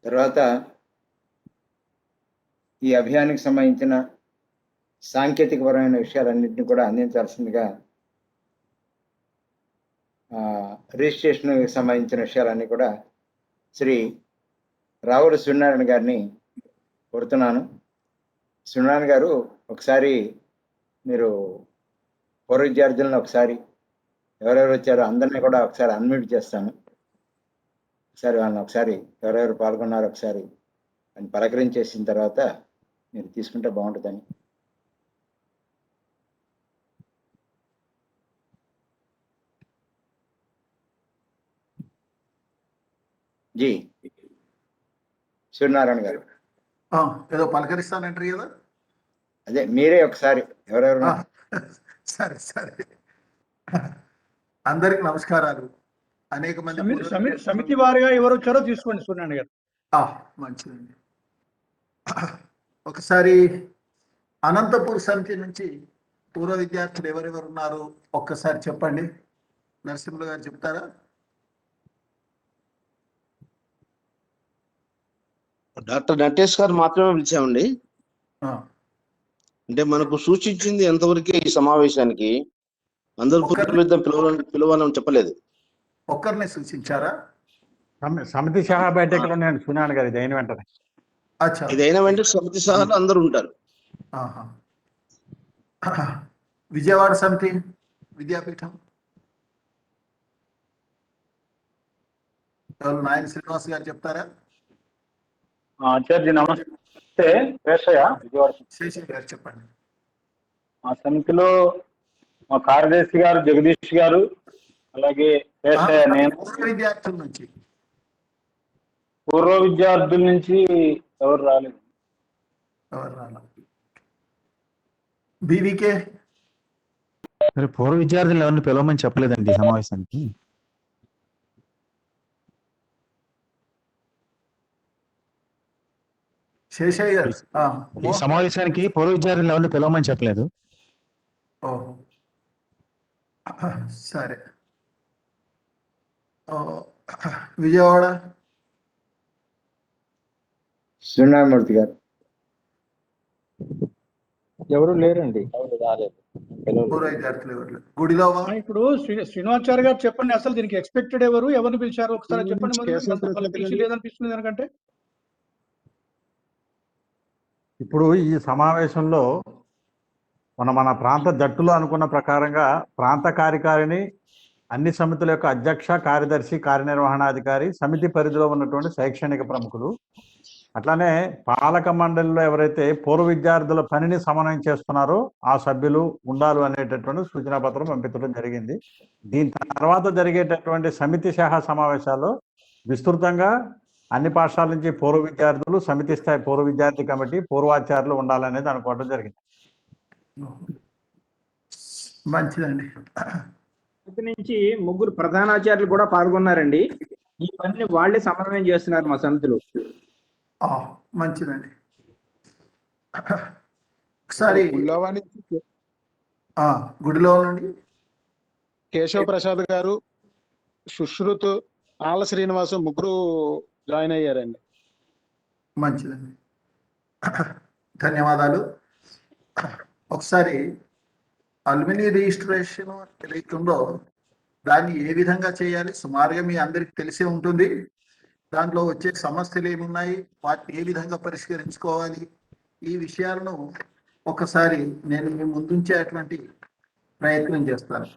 తర్వాత ఈ అభియానికి సంబంధించిన సాంకేతికపరమైన విషయాలన్నింటినీ కూడా అందించాల్సిందిగా రిజిస్ట్రేషన్కి సంబంధించిన విషయాలన్నీ కూడా శ్రీ రావుల సూర్యనారాయణ గారిని కోరుతున్నాను. సూర్యనారాయణ గారు, ఒకసారి మీరు పూర్వ విద్యార్థులను ఒకసారి ఎవరెవరు వచ్చారో అందరినీ కూడా ఒకసారి అన్మ్యూట్ చేస్తాను. ఒకసారి వాళ్ళని ఒకసారి ఎవరెవరు పాల్గొన్నారో ఒకసారి అని పలకరించేసిన తర్వాత మీరు తీసుకుంటే బాగుంటుందని. జీ సూర్యనారాయణ గారు, ఏదో పలకరిస్తానంటారు కదా, అదే మీరే ఒకసారి ఎవరెవరు. సరే సరే, అందరికి నమస్కారాలు. అనేక మంది సమితి వారిగా ఎవరు వచ్చారో తీసుకోండి సూర్యనారాయణ గారు. మంచిదండి. ఒకసారి అనంతపూర్ సమితి నుంచి పూర్వ విద్యార్థులు ఎవరెవరు ఉన్నారు ఒక్కసారి చెప్పండి. నరసింహులు గారు చెప్తారా? డాక్టర్ నటేష్ గారు మాత్రమే పిలిచామండి. అంటే మనకు సూచించింది ఎంతవరకే ఈ సమావేశానికి, అందరూ పిలవాలని చెప్పలేదు. ఒక్కరినే సూచించారా? సమితి సహా బయటలో నేను సునాన్ గారు ఇది అయిన వెంటనే ఇదైన వెంటనే సమితి సహాలో అందరూ ఉంటారు. విజయవాడ సమితి విద్యాపీఠం నాయన శ్రీనివాస్ గారు చెప్తారా? ఆచార్య నమస్తే. శేషయ్య గారు చెప్పండి. మా సమితిలో మా కార్యదర్శి గారు జగదీష్ గారు, అలాగే నేను. విద్యార్థుల నుంచి పూర్వ విద్యార్థుల నుంచి ఎవరు రాలేదు. బీవీకే పూర్వ విద్యార్థులు ఎవరిని పిలవమని చెప్పలేదండి ఈ సమావేశానికి. శేషయ్య గారు, ఈ సమావేశానికి పూర్వ విద్యార్థులు ఎవరిని పిలవమని చెప్పలేదు. ఓహో, సరే. విజయవాడ సూర్యనారాయణమూర్తి గారు ఎవరు లేరండి, పూర్వ విద్యార్థులు ఎవరు లేరు. గుడిలో ఇప్పుడు శ్రీనివాచార్య గారు చెప్పండి, అసలు దీనికి ఎక్స్పెక్టెడ్ ఎవరు, ఎవరిని పిలిచారు ఒకసారి చెప్పండి. పిలిచి లేదనిపిస్తుంది ఎందుకంటే ఇప్పుడు ఈ సమావేశంలో మన ప్రాంత జట్టులో అనుకున్న ప్రకారంగా ప్రాంత కార్యకారిణి, అన్ని సమితుల యొక్క అధ్యక్ష, కార్యదర్శి, కార్యనిర్వహణాధికారి, సమితి పరిధిలో ఉన్నటువంటి శైక్షణిక ప్రముఖులు, అట్లానే పాలక మండలిలో ఎవరైతే పూర్వ విద్యార్థుల పనిని సమన్వయం చేస్తున్నారో ఆ సభ్యులు ఉండాలి అనేటటువంటి సూచనా పత్రం పంపించడం జరిగింది. దీని తర్వాత జరిగేటటువంటి సమితి సహా సమావేశాల్లో విస్తృతంగా అన్ని పాఠశాల నుంచి పూర్వ విద్యార్థులు, సమితి స్థాయి పూర్వ విద్యార్థి కమిటీ, పూర్వాచార్యులు ఉండాలనేది అనుకోవడం జరిగింది. మంచిదండి. నుంచి 3 ప్రధానాచార్యులు కూడా పాల్గొన్నారండి. ఈ పనిని వాళ్ళే సమన్వయం చేస్తున్నారు మా సమితిలో. మంచిదండి. ఒకసారి గుడిలో నుండి కేశవ్ ప్రసాద్ గారు, సుశ్రుత్, ఆళ్ళ శ్రీనివాసు ముగ్గురు జాయిన్ అయ్యారండి. మంచిదండి, ధన్యవాదాలు. ఒకసారి అల్యూమిని రిజిస్ట్రేషన్ ఏదైతుందో దాన్ని ఏ విధంగా చేయాలి సుమారుగా మీ అందరికి తెలిసే ఉంటుంది. దాంట్లో వచ్చే సమస్యలు ఏమున్నాయి, వాటిని ఏ విధంగా పరిష్కరించుకోవాలి, ఈ విషయాలను ఒకసారి నేను మీ ముందుంచేటువంటి ప్రయత్నం చేస్తాను.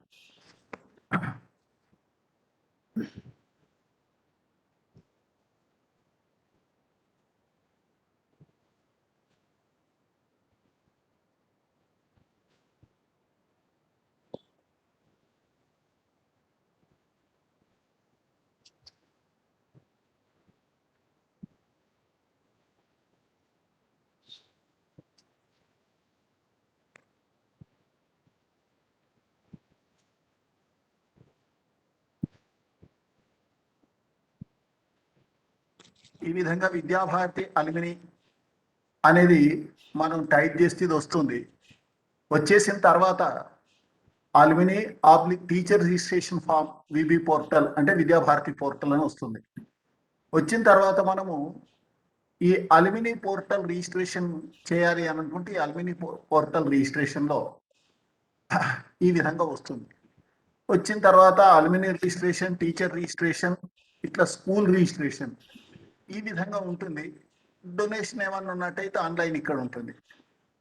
ఈ విధంగా విద్యాభారతి అల్మిని అనేది మనం టైప్ చేస్తే ఇది వస్తుంది. వచ్చేసిన తర్వాత alumni teacher registration form VB portal అంటే విద్యాభారతి పోర్టల్ అని వస్తుంది. వచ్చిన తర్వాత మనము ఈ అల్మిని పోర్టల్ రిజిస్ట్రేషన్ చేయాలి అని అనుకుంటే ఈ అల్మిని పోర్టల్ రిజిస్ట్రేషన్లో ఈ విధంగా వస్తుంది. వచ్చిన తర్వాత అల్మిని రిజిస్ట్రేషన్, టీచర్ రిజిస్ట్రేషన్, ఇట్లా స్కూల్ రిజిస్ట్రేషన్ ఈ విధంగా ఉంటుంది. డొనేషన్ ఏమన్నా ఉన్నట్టయితే ఆన్లైన్ ఇక్కడ ఉంటుంది.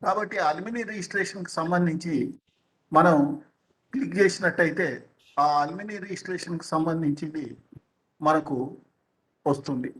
కాబట్టి అల్మిని రిజిస్ట్రేషన్కి సంబంధించి మనం క్లిక్ చేసినట్టయితే ఆ అల్మిని రిజిస్ట్రేషన్కి సంబంధించింది మనకు వస్తుంది.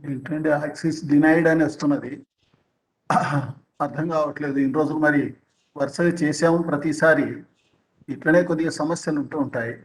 ఏంటంటే యాక్సెస్ డినైడ్ అని వస్తున్నది, అర్థం కావట్లేదు. ఇన్ని రోజులు మరి వరుసగా చేసాము, ప్రతిసారి ఇట్లనే కొద్దిగా సమస్యలు ఉంటూ ఉంటాయి.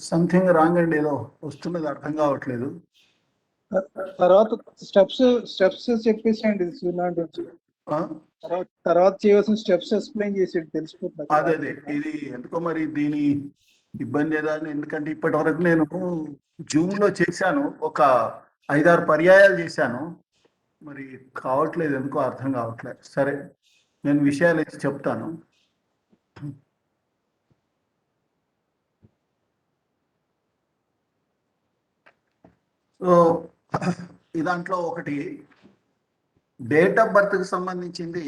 సంథింగ్ రాంగ్ అండి, ఏదో వస్తున్నది అర్థం కావట్లేదు. తర్వాత స్టెప్స్ చెప్పేసేయండి సూర్యనారాయణ ఆ? తర్వాత చేయవలసిన స్టెప్స్ ఎక్స్ప్లెయిన్ చేసేది తెలిసిపోతుంది. అదే ఇది ఎందుకో మరి దీని ఇబ్బంది ఏదా అని, ఎందుకంటే ఇప్పటి వరకు నేను జూమ్ లో చేశాను, ఒక 5-6 పర్యాయాలు చేశాను, మరి కావట్లేదు, ఎందుకో అర్థం కావట్లేదు. సరే, నేను విషయాలు అయితే చెప్తాను. సో ఈ దాంట్లో ఒకటి డేట్ ఆఫ్ బర్త్కి సంబంధించింది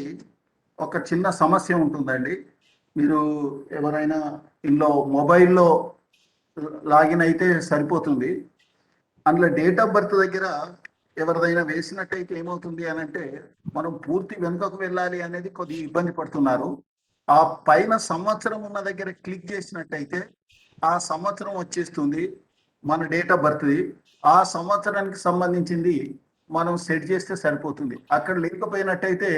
ఒక చిన్న సమస్య ఉంటుందండి. మీరు ఎవరైనా ఇందులో మొబైల్లో లాగిన్ అయితే సరిపోతుంది. అందులో డేట్ ఆఫ్ బర్త్ దగ్గర ఎవరిదైనా వేసినట్టయితే ఏమవుతుంది అని అంటే, మనం పూర్తి వెనుకకు వెళ్ళాలి అనేది కొద్దిగా ఇబ్బంది పడుతున్నారు. ఆ పైన సంవత్సరం ఉన్న దగ్గర క్లిక్ చేసినట్టయితే ఆ సంవత్సరం వచ్చేస్తుంది మన డేట్ ఆఫ్ బర్త్ది. ఆ సంవత్సరానికి సంబంధించింది మనం సెట్ చేస్తే సరిపోతుంది. అక్కడ లేకపోయినట్టయితే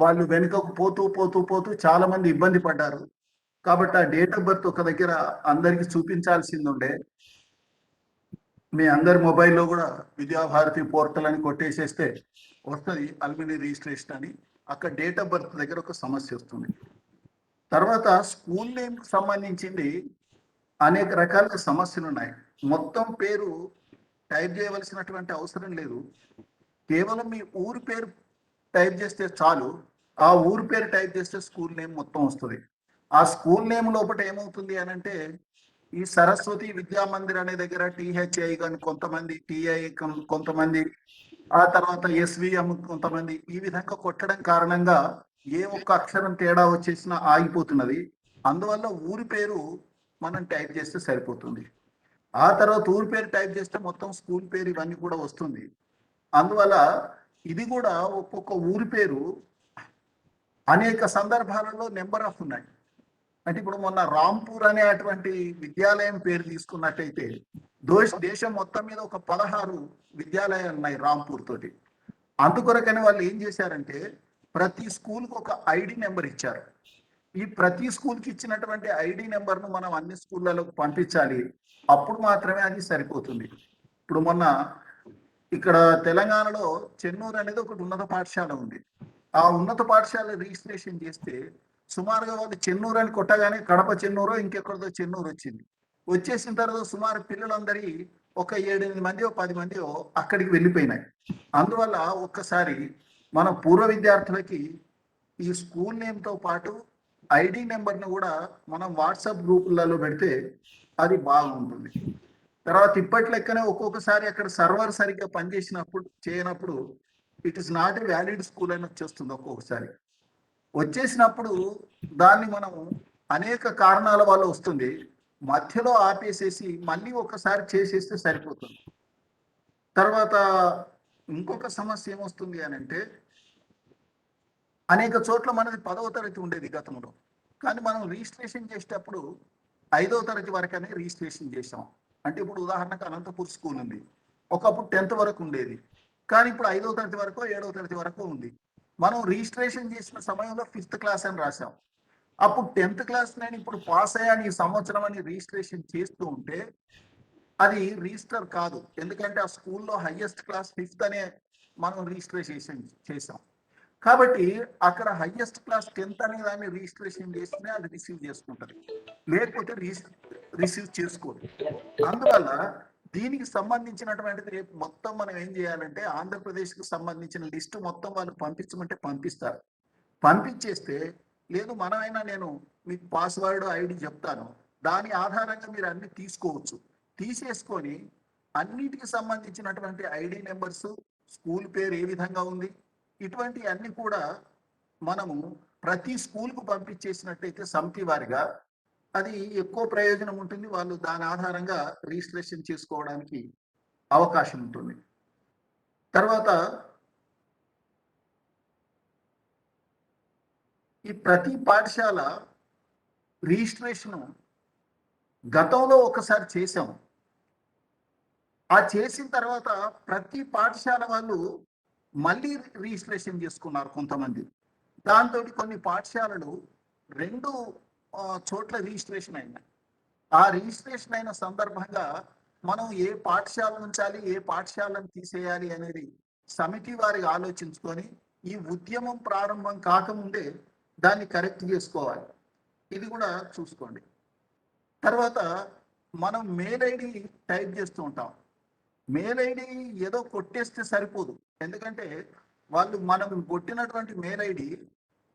వాళ్ళు వెనుకకు పోతూ పోతూ పోతూ చాలా మంది ఇబ్బంది పడ్డారు. కాబట్టి ఆ డేట్ ఆఫ్ బర్త్ ఒక దగ్గర అందరికి చూపించాల్సింది ఉండే. మీ అందరి మొబైల్లో కూడా విద్యాభారతి పోర్టల్ అని కొట్టేసేస్తే వస్తుంది అల్మిని రిజిస్ట్రేషన్ అని. అక్కడ డేట్ ఆఫ్ బర్త్ దగ్గర ఒక సమస్య వస్తుంది. తర్వాత స్కూల్ నేమ్కి సంబంధించింది అనేక రకాల సమస్యలు ఉన్నాయి. మొత్తం పేరు టైప్ చేయవలసినటువంటి అవసరం లేదు. కేవలం మీ ఊరి పేరు టైప్ చేస్తే చాలు. ఆ ఊరి పేరు టైప్ చేస్తే స్కూల్ నేమ్ మొత్తం వస్తుంది. ఆ స్కూల్ నేమ్ లోపల ఏమవుతుంది అని అంటే, ఈ సరస్వతి విద్యా మందిర్ అనే దగ్గర టీహెచ్ఐ కానీ కొంతమంది, టిఐ కొంతమంది, ఆ తర్వాత ఎస్విఎం కొంతమంది ఈ విధంగా కొట్టడం కారణంగా ఏ ఒక్క అక్షరం తేడా వచ్చేసినా ఆగిపోతున్నది. అందువల్ల ఊరి పేరు మనం టైప్ చేస్తే సరిపోతుంది. ఆ తర్వాత ఊరి పేరు టైప్ చేస్తే మొత్తం స్కూల్ పేరు ఇవన్నీ కూడా వస్తుంది. అందువల్ల ఇది కూడా ఒక్కొక్క ఊరి పేరు అనేక సందర్భాలలో నెంబర్ ఆఫ్ ఉన్నాయి. అంటే ఇప్పుడు మొన్న రాంపూర్ అనే అటువంటి విద్యాలయం పేరు తీసుకున్నట్టయితే దేశం మొత్తం మీద ఒక 16 విద్యాలయాలు ఉన్నాయి రాంపూర్ తోటి. అందుకొరకని వాళ్ళు ఏం చేశారంటే ప్రతి స్కూల్కి ఒక ఐడి నెంబర్ ఇచ్చారు. ఈ ప్రతి స్కూల్కి ఇచ్చినటువంటి ఐడి నెంబర్ను మనం అన్ని స్కూళ్ళలోకి పంపించాలి. అప్పుడు మాత్రమే అది సరిపోతుంది. ఇప్పుడు మొన్న ఇక్కడ తెలంగాణలో చెన్నూరు అనేది ఒకటి ఉన్నత పాఠశాల ఉంది. ఆ ఉన్నత పాఠశాల రిజిస్ట్రేషన్ చేస్తే సుమారుగా వాళ్ళు చెన్నూరు అని కొట్టగానే కడప చెన్నూరు ఇంకెక్కడిదో చెన్నూరు వచ్చింది. వచ్చేసిన తర్వాత సుమారు పిల్లలందరి ఒక 7-8 మంది 10 మంది అక్కడికి వెళ్ళిపోయినాయి. అందువల్ల ఒక్కసారి మన పూర్వ విద్యార్థులకి ఈ స్కూల్ నేమ్తో పాటు ఐడి నెంబర్ను కూడా మనం వాట్సాప్ గ్రూపులలో పెడితే అది బాగుంటుంది. తర్వాత ఇప్పటి లెక్కనే ఒక్కొక్కసారి అక్కడ సర్వర్ సరిగ్గా చేయనప్పుడు it is not a valid school అని వచ్చేస్తుంది. ఒక్కొక్కసారి వచ్చేసినప్పుడు దాన్ని మనం అనేక కారణాల వల్ల వస్తుంది, మధ్యలో ఆపేసేసి మళ్ళీ ఒకసారి చేసేస్తే సరిపోతుంది. తర్వాత ఇంకొక సమస్య ఏమొస్తుంది అని అంటే అనేక చోట్ల మనది 10వ తరగతి ఉండేది గతంలో, కానీ మనం రిజిస్ట్రేషన్ చేసేటప్పుడు 5వ తరగతి వరకనే రిజిస్ట్రేషన్ చేసాం. అంటే ఇప్పుడు ఉదాహరణకు అనంతపూర్ స్కూల్ ఉంది, ఒకప్పుడు 10th వరకు ఉండేది, కానీ ఇప్పుడు 5వ తరగతి వరకు 7వ తరగతి వరకు ఉంది. మనం రిజిస్ట్రేషన్ చేసిన సమయంలో 5th క్లాస్ అని రాసాం. అప్పుడు 10th క్లాస్ నేను ఇప్పుడు పాస్ అయ్యాను ఈ సంవత్సరం అని రిజిస్ట్రేషన్ చేస్తూ ఉంటే అది రిజిస్టర్ కాదు. ఎందుకంటే ఆ స్కూల్లో హైయెస్ట్ క్లాస్ 5th అనే మనం రిజిస్ట్రేషన్ చేసాం. కాబట్టి అక్కడ హైయెస్ట్ క్లాస్ 10th అనే దాన్ని రిజిస్ట్రేషన్ చేస్తేనే అది రిసీవ్ చేసుకుంటుంది, లేకపోతే రిసీవ్ చేసుకోదు. అందువల్ల దీనికి సంబంధించినటువంటిది రేపు మొత్తం మనం ఏం చేయాలంటే ఆంధ్రప్రదేశ్కి సంబంధించిన లిస్టు మొత్తం వాళ్ళు పంపించమంటే పంపిస్తారు. పంపించేస్తే లేదు మనమైనా నేను మీకు పాస్వర్డ్ ఐడి చెప్తాను, దాని ఆధారంగా మీరు అన్ని తీసుకోవచ్చు. తీసేసుకొని అన్నిటికి సంబంధించినటువంటి ఐడి నెంబర్స్, స్కూల్ పేరు ఏ విధంగా ఉంది, ఇటువంటి అన్ని కూడా మనము ప్రతి స్కూల్కు పంపించేసినట్టయితే సమితి వారిగా అది ఎక్కువ ప్రయోజనం ఉంటుంది. వాళ్ళు దాని ఆధారంగా రిజిస్ట్రేషన్ చేసుకోవడానికి అవకాశం ఉంటుంది. తర్వాత ఈ ప్రతి పాఠశాల రిజిస్ట్రేషన్ గతంలో ఒకసారి చేసాం. ఆ చేసిన తర్వాత ప్రతి పాఠశాల వాళ్ళు మళ్ళీ రిజిస్ట్రేషన్ చేసుకున్నారు కొంతమంది. దాంతో కొన్ని పాఠశాలలు 2 చోట్ల రిజిస్ట్రేషన్ అయినాయి. ఆ రిజిస్ట్రేషన్ అయిన సందర్భంగా మనం ఏ పాఠశాల ఉంచాలి, ఏ పాఠశాలను తీసేయాలి అనేది సమితి వారికి ఆలోచించుకొని ఈ ఉద్యమం ప్రారంభం కాకముందే దాన్ని కరెక్ట్ చేసుకోవాలి. ఇది కూడా చూసుకోండి. తర్వాత మనం మెయిల్ ఐడి టైప్ చేస్తూ ఉంటాం. మెయిల్ ఐడి ఏదో కొట్టేస్తే సరిపోదు, ఎందుకంటే వాళ్ళు మనం కొట్టినటువంటి మెయిల్ ఐడి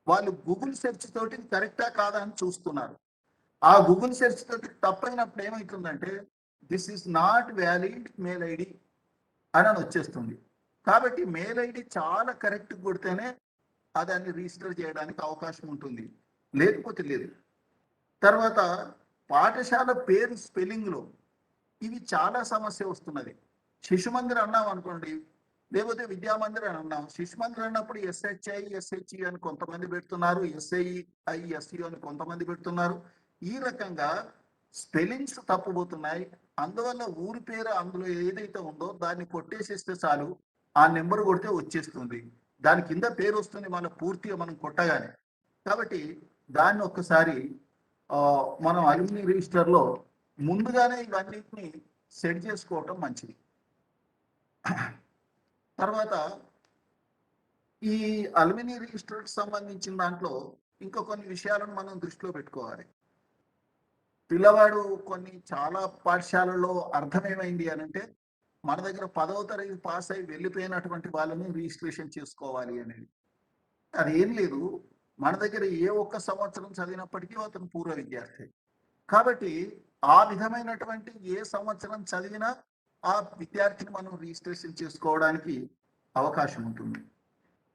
వాళ్ళు గూగుల్ సెర్చ్ తోటి కరెక్టా కాదా అని చూస్తున్నారు. ఆ గూగుల్ సెర్చ్ తోటి తప్పైనప్పుడు ఏమవుతుందంటే this is not valid mail ID అని వచ్చేస్తుంది. కాబట్టి మెయిల్ ఐడి చాలా కరెక్ట్ కొడితేనే దాన్ని రిజిస్టర్ చేయడానికి అవకాశం ఉంటుంది, లేకపోతే లేదు. తర్వాత పాఠశాల పేరు స్పెల్లింగ్లో ఇవి చాలా సమస్య వస్తున్నది. శిశు మందిర్ అన్నాం అనుకోండి, లేకపోతే విద్యామందిర్ అని అన్నాం. శిశు మందిర్ అన్నప్పుడు SHI అని కొంతమంది పెడుతున్నారు, SI అని కొంతమంది పెడుతున్నారు. ఈ రకంగా స్పెల్లింగ్స్ తప్పుపోతున్నాయి. అందువల్ల ఊరి పేరు అందులో ఏదైతే ఉందో దాన్ని కొట్టేసేస్తే చాలు, ఆ నెంబర్ కొడితే వచ్చేస్తుంది, దాని కింద పేరు వస్తుంది మన పూర్తిగా మనం కొట్టగానే. కాబట్టి దాన్ని ఒక్కసారి మనం అల్యూమిని రిజిస్టర్లో ముందుగానే ఇవన్నిటిని సెట్ చేసుకోవటం మంచిది. తర్వాత ఈ అల్యూమిని రిజిస్టర్కి సంబంధించిన దాంట్లో ఇంకా కొన్ని విషయాలను మనం దృష్టిలో పెట్టుకోవాలి. పిల్లవాడు చాలా పాఠశాలలో అర్థమేమైంది అని అంటే మన దగ్గర 10వ తరగతి పాస్ అయి వెళ్ళిపోయినటువంటి వాళ్ళని రిజిస్ట్రేషన్ చేసుకోవాలి అనేది. అదేం లేదు, మన దగ్గర ఏ ఒక్క సంవత్సరం చదివినప్పటికీ అతను పూర్వ విద్యార్థి. కాబట్టి ఆ విధమైనటువంటి ఏ సంవత్సరం చదివినా ఆ విద్యార్థిని మనం రిజిస్ట్రేషన్ చేసుకోవడానికి అవకాశం ఉంటుంది.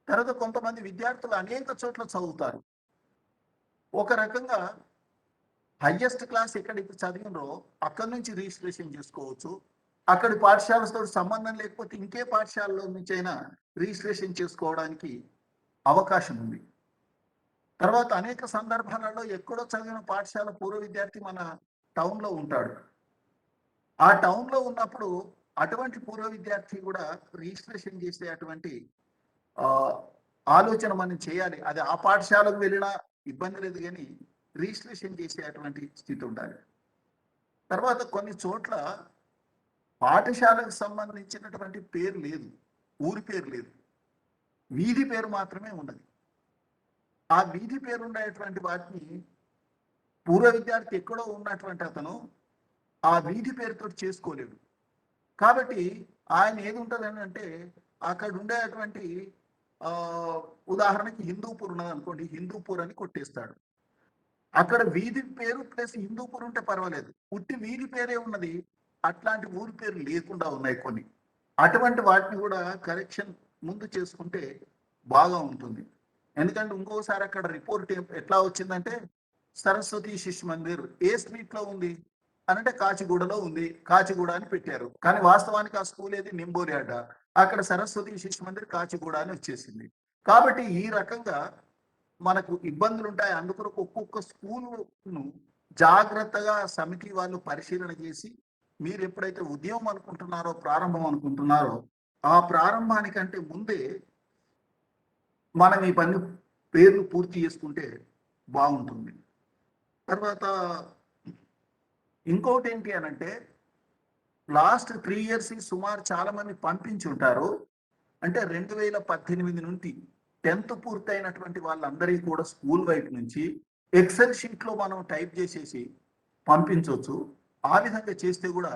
తర్వాత కొంతమంది విద్యార్థులు అనేక చోట్ల చదువుతారు. ఒక రకంగా హైయెస్ట్ క్లాస్ ఎక్కడైతే చదివినరో అక్కడి నుంచి రిజిస్ట్రేషన్ చేసుకోవచ్చు. అక్కడి పాఠశాలతో సంబంధం లేకపోతే ఇంకే పాఠశాలలో నుంచి అయినా రిజిస్ట్రేషన్ చేసుకోవడానికి అవకాశం ఉంది. తర్వాత అనేక సందర్భాలలో ఎక్కడో చదివిన పాఠశాల పూర్వ విద్యార్థి మన టౌన్లో ఉంటాడు. ఆ టౌన్లో ఉన్నప్పుడు అటువంటి పూర్వ విద్యార్థి కూడా రిజిస్ట్రేషన్ చేసే అటువంటి ఆలోచన మనం చేయాలి. అది ఆ పాఠశాలకు వెళ్ళినా ఇబ్బంది లేదు, కానీ రిజిస్ట్రేషన్ చేసే అటువంటి స్థితి ఉండాలి. తర్వాత కొన్ని చోట్ల పాఠశాలకు సంబంధించినటువంటి పేరు లేదు, ఊరి పేరు లేదు, వీధి పేరు మాత్రమే ఉన్నది. ఆ వీధి పేరు ఉండేటువంటి వాటిని పూర్వ విద్యార్థి ఎక్కడో ఉన్నటువంటి అతను ఆ వీధి పేరుతో చేసుకోలేడు. కాబట్టి ఆయన ఏది ఉంటుంది అంటే అక్కడ ఉండేటువంటి ఉదాహరణకి హిందూపూర్ ఉన్నది అనుకోండి, హిందూపూర్ అని కొట్టేస్తాడు. అక్కడ వీధి పేరు ప్లస్ హిందూపూర్ ఉంటే పర్వాలేదు, ఉట్టి వీధి పేరే ఉన్నది, అట్లాంటి ఊరి పేరు లేకుండా ఉన్నాయి కొన్ని. అటువంటి వాటిని కూడా కరెక్షన్ ముందు చేసుకుంటే బాగా ఉంటుంది. ఎందుకంటే ఇంకోసారి అక్కడ రిపోర్ట్ ఎట్లా వచ్చిందంటే సరస్వతి శిశు మందిర్ ఏ స్ట్రీట్ లో ఉంది అనంటే కాచిగూడలో ఉంది, కాచిగూడ అని పెట్టారు. కానీ వాస్తవానికి ఆ స్కూల్ ఏది నింబోలి అడ్డ, అక్కడ సరస్వతి శిశు మందిర్ కాచిగూడ అని వచ్చేసింది. కాబట్టి ఈ రకంగా మనకు ఇబ్బందులు ఉంటాయి. అందుకొరకు ఒక్కొక్క స్కూలును జాగ్రత్తగా సమితి వాళ్ళు పరిశీలన చేసి మీరు ఎప్పుడైతే ఉద్యమం అనుకుంటున్నారో, ప్రారంభం అనుకుంటున్నారో, ఆ ప్రారంభానికంటే ముందే మనం ఈ పని పేర్లు పూర్తి చేసుకుంటే బాగుంటుంది. తర్వాత ఇంకోటి ఏంటి అనంటే లాస్ట్ 3 years సుమారు చాలా మంది పంపించి ఉంటారు. అంటే 2018 నుండి 10th పూర్తయినటువంటి వాళ్ళందరికీ కూడా స్కూల్ వైపు నుంచి ఎక్సెల్ షీట్ లో మనం టైప్ చేసేసి పంపించవచ్చు. ఆ విధంగా చేస్తే కూడా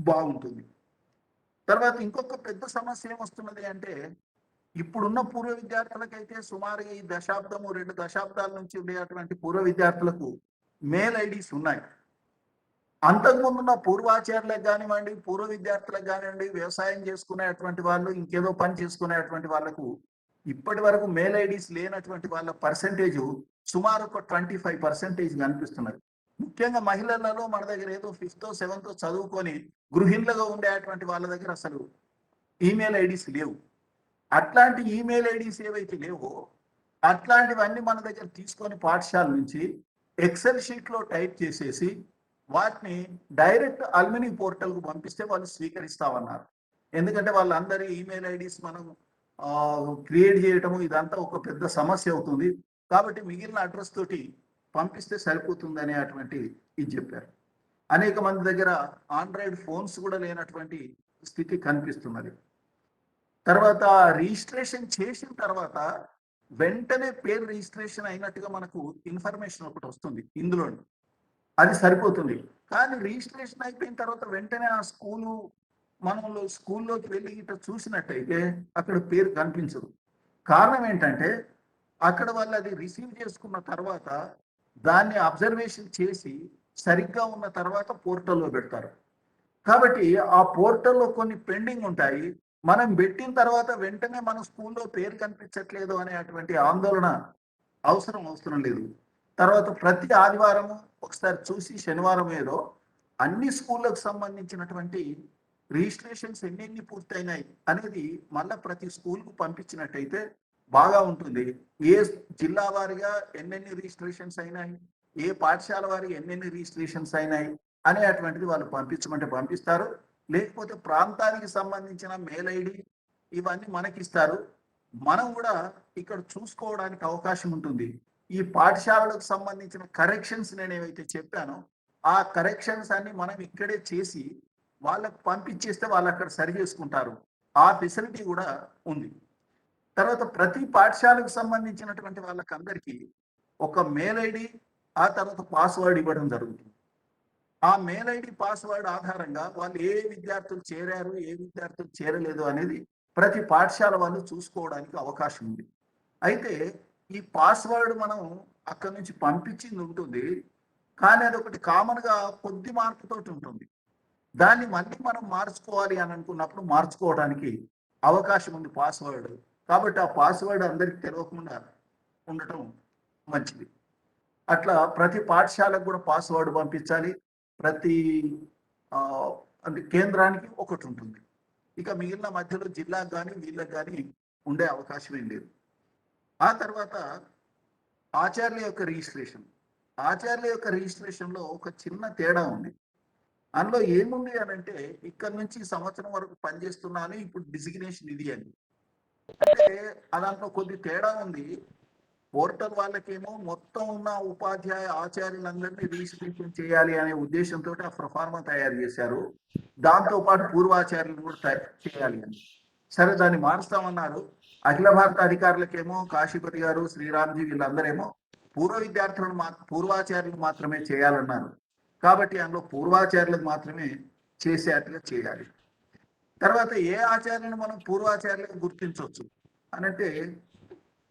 బాగుంటుంది. తర్వాత ఇంకొక పెద్ద సమస్య ఏమొస్తున్నది అంటే ఇప్పుడున్న పూర్వ విద్యార్థులకైతే సుమారు ఈ దశాబ్దము 2 దశాబ్దాల నుంచి ఉండేటువంటి పూర్వ విద్యార్థులకు మెయిల్ ఐడీస్ ఉన్నాయి. అంతకుముందు ఉన్న పూర్వాచార్యులకు కానివ్వండి, పూర్వ విద్యార్థులకు కానివ్వండి, వ్యవసాయం చేసుకునేటువంటి వాళ్ళు, ఇంకేదో పని చేసుకునేటువంటి వాళ్ళకు ఇప్పటి వరకు మెయిల్ ఐడీస్ లేనటువంటి వాళ్ళ పర్సెంటేజ్ సుమారు ఒక 25% కనిపిస్తున్నది. ముఖ్యంగా మహిళలలో మన దగ్గర ఏదో 5th 7th చదువుకొని గృహిణులుగా ఉండేటువంటి వాళ్ళ దగ్గర అసలు ఈమెయిల్ ఐడీస్ లేవు. అట్లాంటి ఈమెయిల్ ఐడీస్ ఏవైతే లేవో అట్లాంటివన్నీ మన దగ్గర తీసుకొని పాఠశాల నుంచి ఎక్సెల్ షీట్ లో టైప్ చేసేసి వాటిని డైరెక్ట్ అల్మినీ పోర్టల్కు పంపిస్తే వాళ్ళు స్వీకరిస్తామన్నారు. ఎందుకంటే వాళ్ళందరి ఈమెయిల్ ఐడీస్ మనం క్రియేట్ చేయటము ఇదంతా ఒక పెద్ద సమస్య అవుతుంది. కాబట్టి మిగిలిన అడ్రస్ తోటి పంపిస్తే సరిపోతుంది అనేటువంటి ఇది చెప్పారు. అనేక మంది దగ్గర ఆండ్రాయిడ్ ఫోన్స్ కూడా లేనటువంటి స్థితి కనిపిస్తున్నది. తర్వాత రిజిస్ట్రేషన్ చేసిన తర్వాత వెంటనే పేరు రిజిస్ట్రేషన్ అయినట్టుగా మనకు ఇన్ఫర్మేషన్ ఒకటి వస్తుంది ఇందులో, అది సరిపోతుంది. కానీ రిజిస్ట్రేషన్ అయిపోయిన తర్వాత వెంటనే ఆ మనం స్కూల్లోకి వెళ్ళి ఇట్లా చూసినట్టయితే అక్కడ పేరు కనిపించదు. కారణం ఏంటంటే అక్కడ వాళ్ళు అది రిసీవ్ చేసుకున్న తర్వాత దాన్ని అబ్జర్వేషన్ చేసి సరిగ్గా ఉన్న తర్వాత పోర్టల్లో పెడతారు. కాబట్టి ఆ పోర్టల్లో కొన్ని పెండింగ్ ఉంటాయి. మనం పెట్టిన తర్వాత వెంటనే మన స్కూల్లో పేరు కనిపించట్లేదు అనేటువంటి ఆందోళన అవసరం లేదు. తర్వాత ప్రతి ఆదివారం ఒకసారి చూసి శనివారం ఏదో అన్ని స్కూళ్ళకు సంబంధించినటువంటి రిజిస్ట్రేషన్స్ ఎన్ని పూర్తయినాయి అనేది మళ్ళీ ప్రతి స్కూల్కు పంపించినట్టయితే బాగా ఉంటుంది. ఏ జిల్లా వారిగా ఎన్నెన్ని రిజిస్ట్రేషన్స్ అయినాయి, ఏ పాఠశాల వారికి ఎన్నెన్ని రిజిస్ట్రేషన్స్ అయినాయి అనేటువంటిది వాళ్ళు పంపించమంటే పంపిస్తారు. లేకపోతే ప్రాంతానికి సంబంధించిన మెయిల్ ఐడి ఇవన్నీ మనకిస్తారు. మనం కూడా ఇక్కడ చూసుకోవడానికి అవకాశం ఉంటుంది. ఈ పాఠశాలలకు సంబంధించిన కరెక్షన్స్ నేను ఏవైతే చెప్పానో ఆ కరెక్షన్స్ అన్ని మనం ఇక్కడే చేసి వాళ్ళకు పంపించేస్తే వాళ్ళు అక్కడ సరి చేసుకుంటారు. ఆ ఫెసిలిటీ కూడా ఉంది. తర్వాత ప్రతి పాఠశాలకు సంబంధించినటువంటి వాళ్ళకందరికీ ఒక మెయిల్ ఐడి ఆ తర్వాత పాస్వర్డ్ ఇవ్వడం జరుగుతుంది. ఆ మెయిల్ ఐడి పాస్వర్డ్ ఆధారంగా వాళ్ళు ఏ విద్యార్థులు చేరారు, ఏ విద్యార్థులు చేరలేదు అనేది ప్రతి పాఠశాల వాళ్ళు చూసుకోవడానికి అవకాశం ఉంది. అయితే ఈ పాస్వర్డ్ మనం అక్కడి నుంచి పంపించింది ఉంటుంది. కానీ అది ఒకటి కామన్ గా కొద్ది మార్పుతో ఉంటుంది. దాన్ని మళ్ళీ మనం మార్చుకోవాలి అని అనుకున్నప్పుడు మార్చుకోవడానికి అవకాశం ఉంది పాస్వర్డ్. కాబట్టి ఆ పాస్వర్డ్ అందరికి తెలియకుండా ఉండటం మంచిది. అట్లా ప్రతి పాఠశాలకు కూడా పాస్వర్డ్ పంపించాలి. ప్రతి అంటే కేంద్రానికి ఒకటి ఉంటుంది. ఇక మిగిలిన మధ్యలో జిల్లాకు కానీ వీళ్ళకి కానీ ఉండే అవకాశం ఏం లేదు. ఆ తర్వాత ఆచార్యుల యొక్క రిజిస్ట్రేషన్. ఆచార్యుల యొక్క రిజిస్ట్రేషన్లో ఒక చిన్న తేడా ఉంది. అందులో ఏముంది అని అంటే, ఇక్కడ నుంచి సంవత్సరం వరకు పనిచేస్తున్నాను, ఇప్పుడు డిజిగ్నేషన్ ఇది అని. అంటే దాంట్లో కొద్ది తేడా ఉంది. పోర్టల్ వాళ్ళకేమో మొత్తం ఉన్న ఉపాధ్యాయ ఆచార్యులందరినీ రిజిస్ట్రేషన్ చేయాలి అనే ఉద్దేశంతో ఆ ప్రొఫార్మా తయారు చేశారు. దాంతో పాటు పూర్వాచార్యులను కూడా చేయాలి అని. సరే, దాన్ని మారుస్తామన్నారు. అఖిల భారత అధికారులకేమో కాశీపతి గారు, శ్రీరామ్జీ వీళ్ళందరేమో పూర్వాచార్యులు మాత్రమే చేయాలన్నారు. కాబట్టి అందులో పూర్వాచార్యులకు మాత్రమే చేసేట్టుగా చేయాలి. తర్వాత ఏ ఆచార్యులను మనం పూర్వాచార్యులకు గుర్తించవచ్చు అనంటే,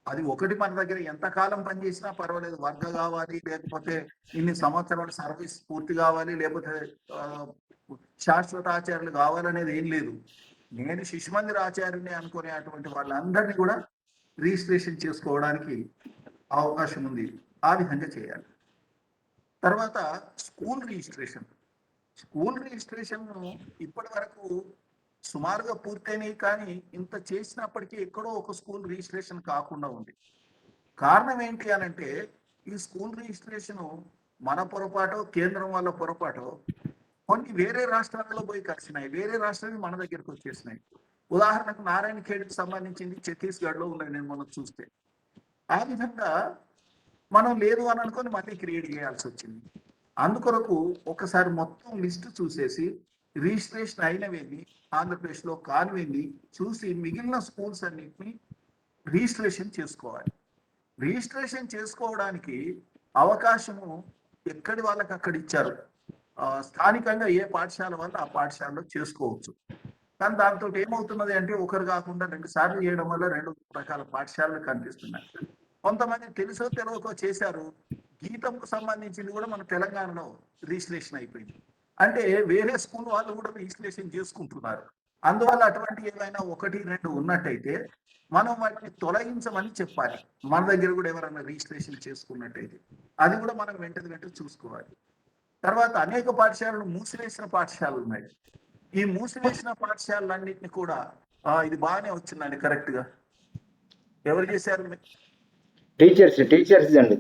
అది ఒకటి మన దగ్గర ఎంతకాలం పనిచేసినా పర్వాలేదు, వర్గ కావాలి, లేకపోతే ఇన్ని సంవత్సరాల సర్వీస్ పూర్తి కావాలి, లేకపోతే శాశ్వత ఆచార్యులు కావాలనేది ఏం లేదు. నేను శిశుమందిర ఆచార్యుని అనుకునే అటువంటి వాళ్ళందరినీ కూడా రిజిస్ట్రేషన్ చేసుకోవడానికి అవకాశం ఉంది. ఆ విధంగా చేయాలి. తర్వాత స్కూల్ రిజిస్ట్రేషన్. స్కూల్ రిజిస్ట్రేషన్ ఇప్పటి వరకు సుమారుగా పూర్తయినాయి, కానీ ఇంత చేసినప్పటికీ ఎక్కడో ఒక స్కూల్ రిజిస్ట్రేషన్ కాకుండా ఉంది. కారణం ఏంటి అనంటే, ఈ స్కూల్ రిజిస్ట్రేషన్ మన పొరపాటు, కేంద్రం వల్ల పొరపాటు, కొన్ని వేరే రాష్ట్రాలలో పోయి కలిసినాయి, వేరే రాష్ట్రాలు మన దగ్గరకు వచ్చేసినాయి. ఉదాహరణకు నారాయణ ఖేడ్కి సంబంధించింది ఛత్తీస్గఢ్లో ఉన్నాయి, నేను మనం చూస్తే. ఆ విధంగా మనం లేదు అని అనుకొని మళ్ళీ క్రియేట్ చేయాల్సి వచ్చింది. అందుకొరకు ఒకసారి మొత్తం లిస్టు చూసేసి రిజిస్ట్రేషన్ అయినవేంది, ఆంధ్రప్రదేశ్లో కానివేంది చూసి మిగిలిన స్కూల్స్ అన్నింటినీ రిజిస్ట్రేషన్ చేసుకోవాలి. రిజిస్ట్రేషన్ చేసుకోవడానికి అవకాశము ఎక్కడి వాళ్ళకి అక్కడ ఇచ్చారు. స్థానికంగా ఏ పాఠశాల వల్ల ఆ పాఠశాలలో చేసుకోవచ్చు. కానీ దాంతో ఏమవుతున్నది అంటే, ఒకరు కాకుండా 2 సార్లు చేయడం వల్ల 2 రకాల పాఠశాలలు కనిపిస్తున్నాయి. కొంతమంది తెలుసో తెలియకో చేశారు. గీతంకు సంబంధించింది కూడా మన తెలంగాణలో రిజిస్ట్రేషన్ అయిపోయింది. అంటే వేరే స్కూల్ వాళ్ళు కూడా రిజిస్ట్రేషన్ చేసుకుంటున్నారు. అందువల్ల అటువంటి ఏమైనా 1, 2 ఉన్నట్టయితే మనం వాటిని తొలగించమని చెప్పాలి. మన దగ్గర కూడా ఎవరైనా రిజిస్ట్రేషన్ చేసుకున్నట్టయితే అది కూడా మనం వెంటనే చూసుకోవాలి. తర్వాత అనేక పాఠశాలలు మూసివేసిన పాఠశాలలు ఉన్నాయి. ఈ మూసివేసిన పాఠశాలన్నింటినీ కూడా ఇది బాగానే వచ్చిందండి, కరెక్ట్ గా ఎవరు చేశారు? టీచర్స్ అండి.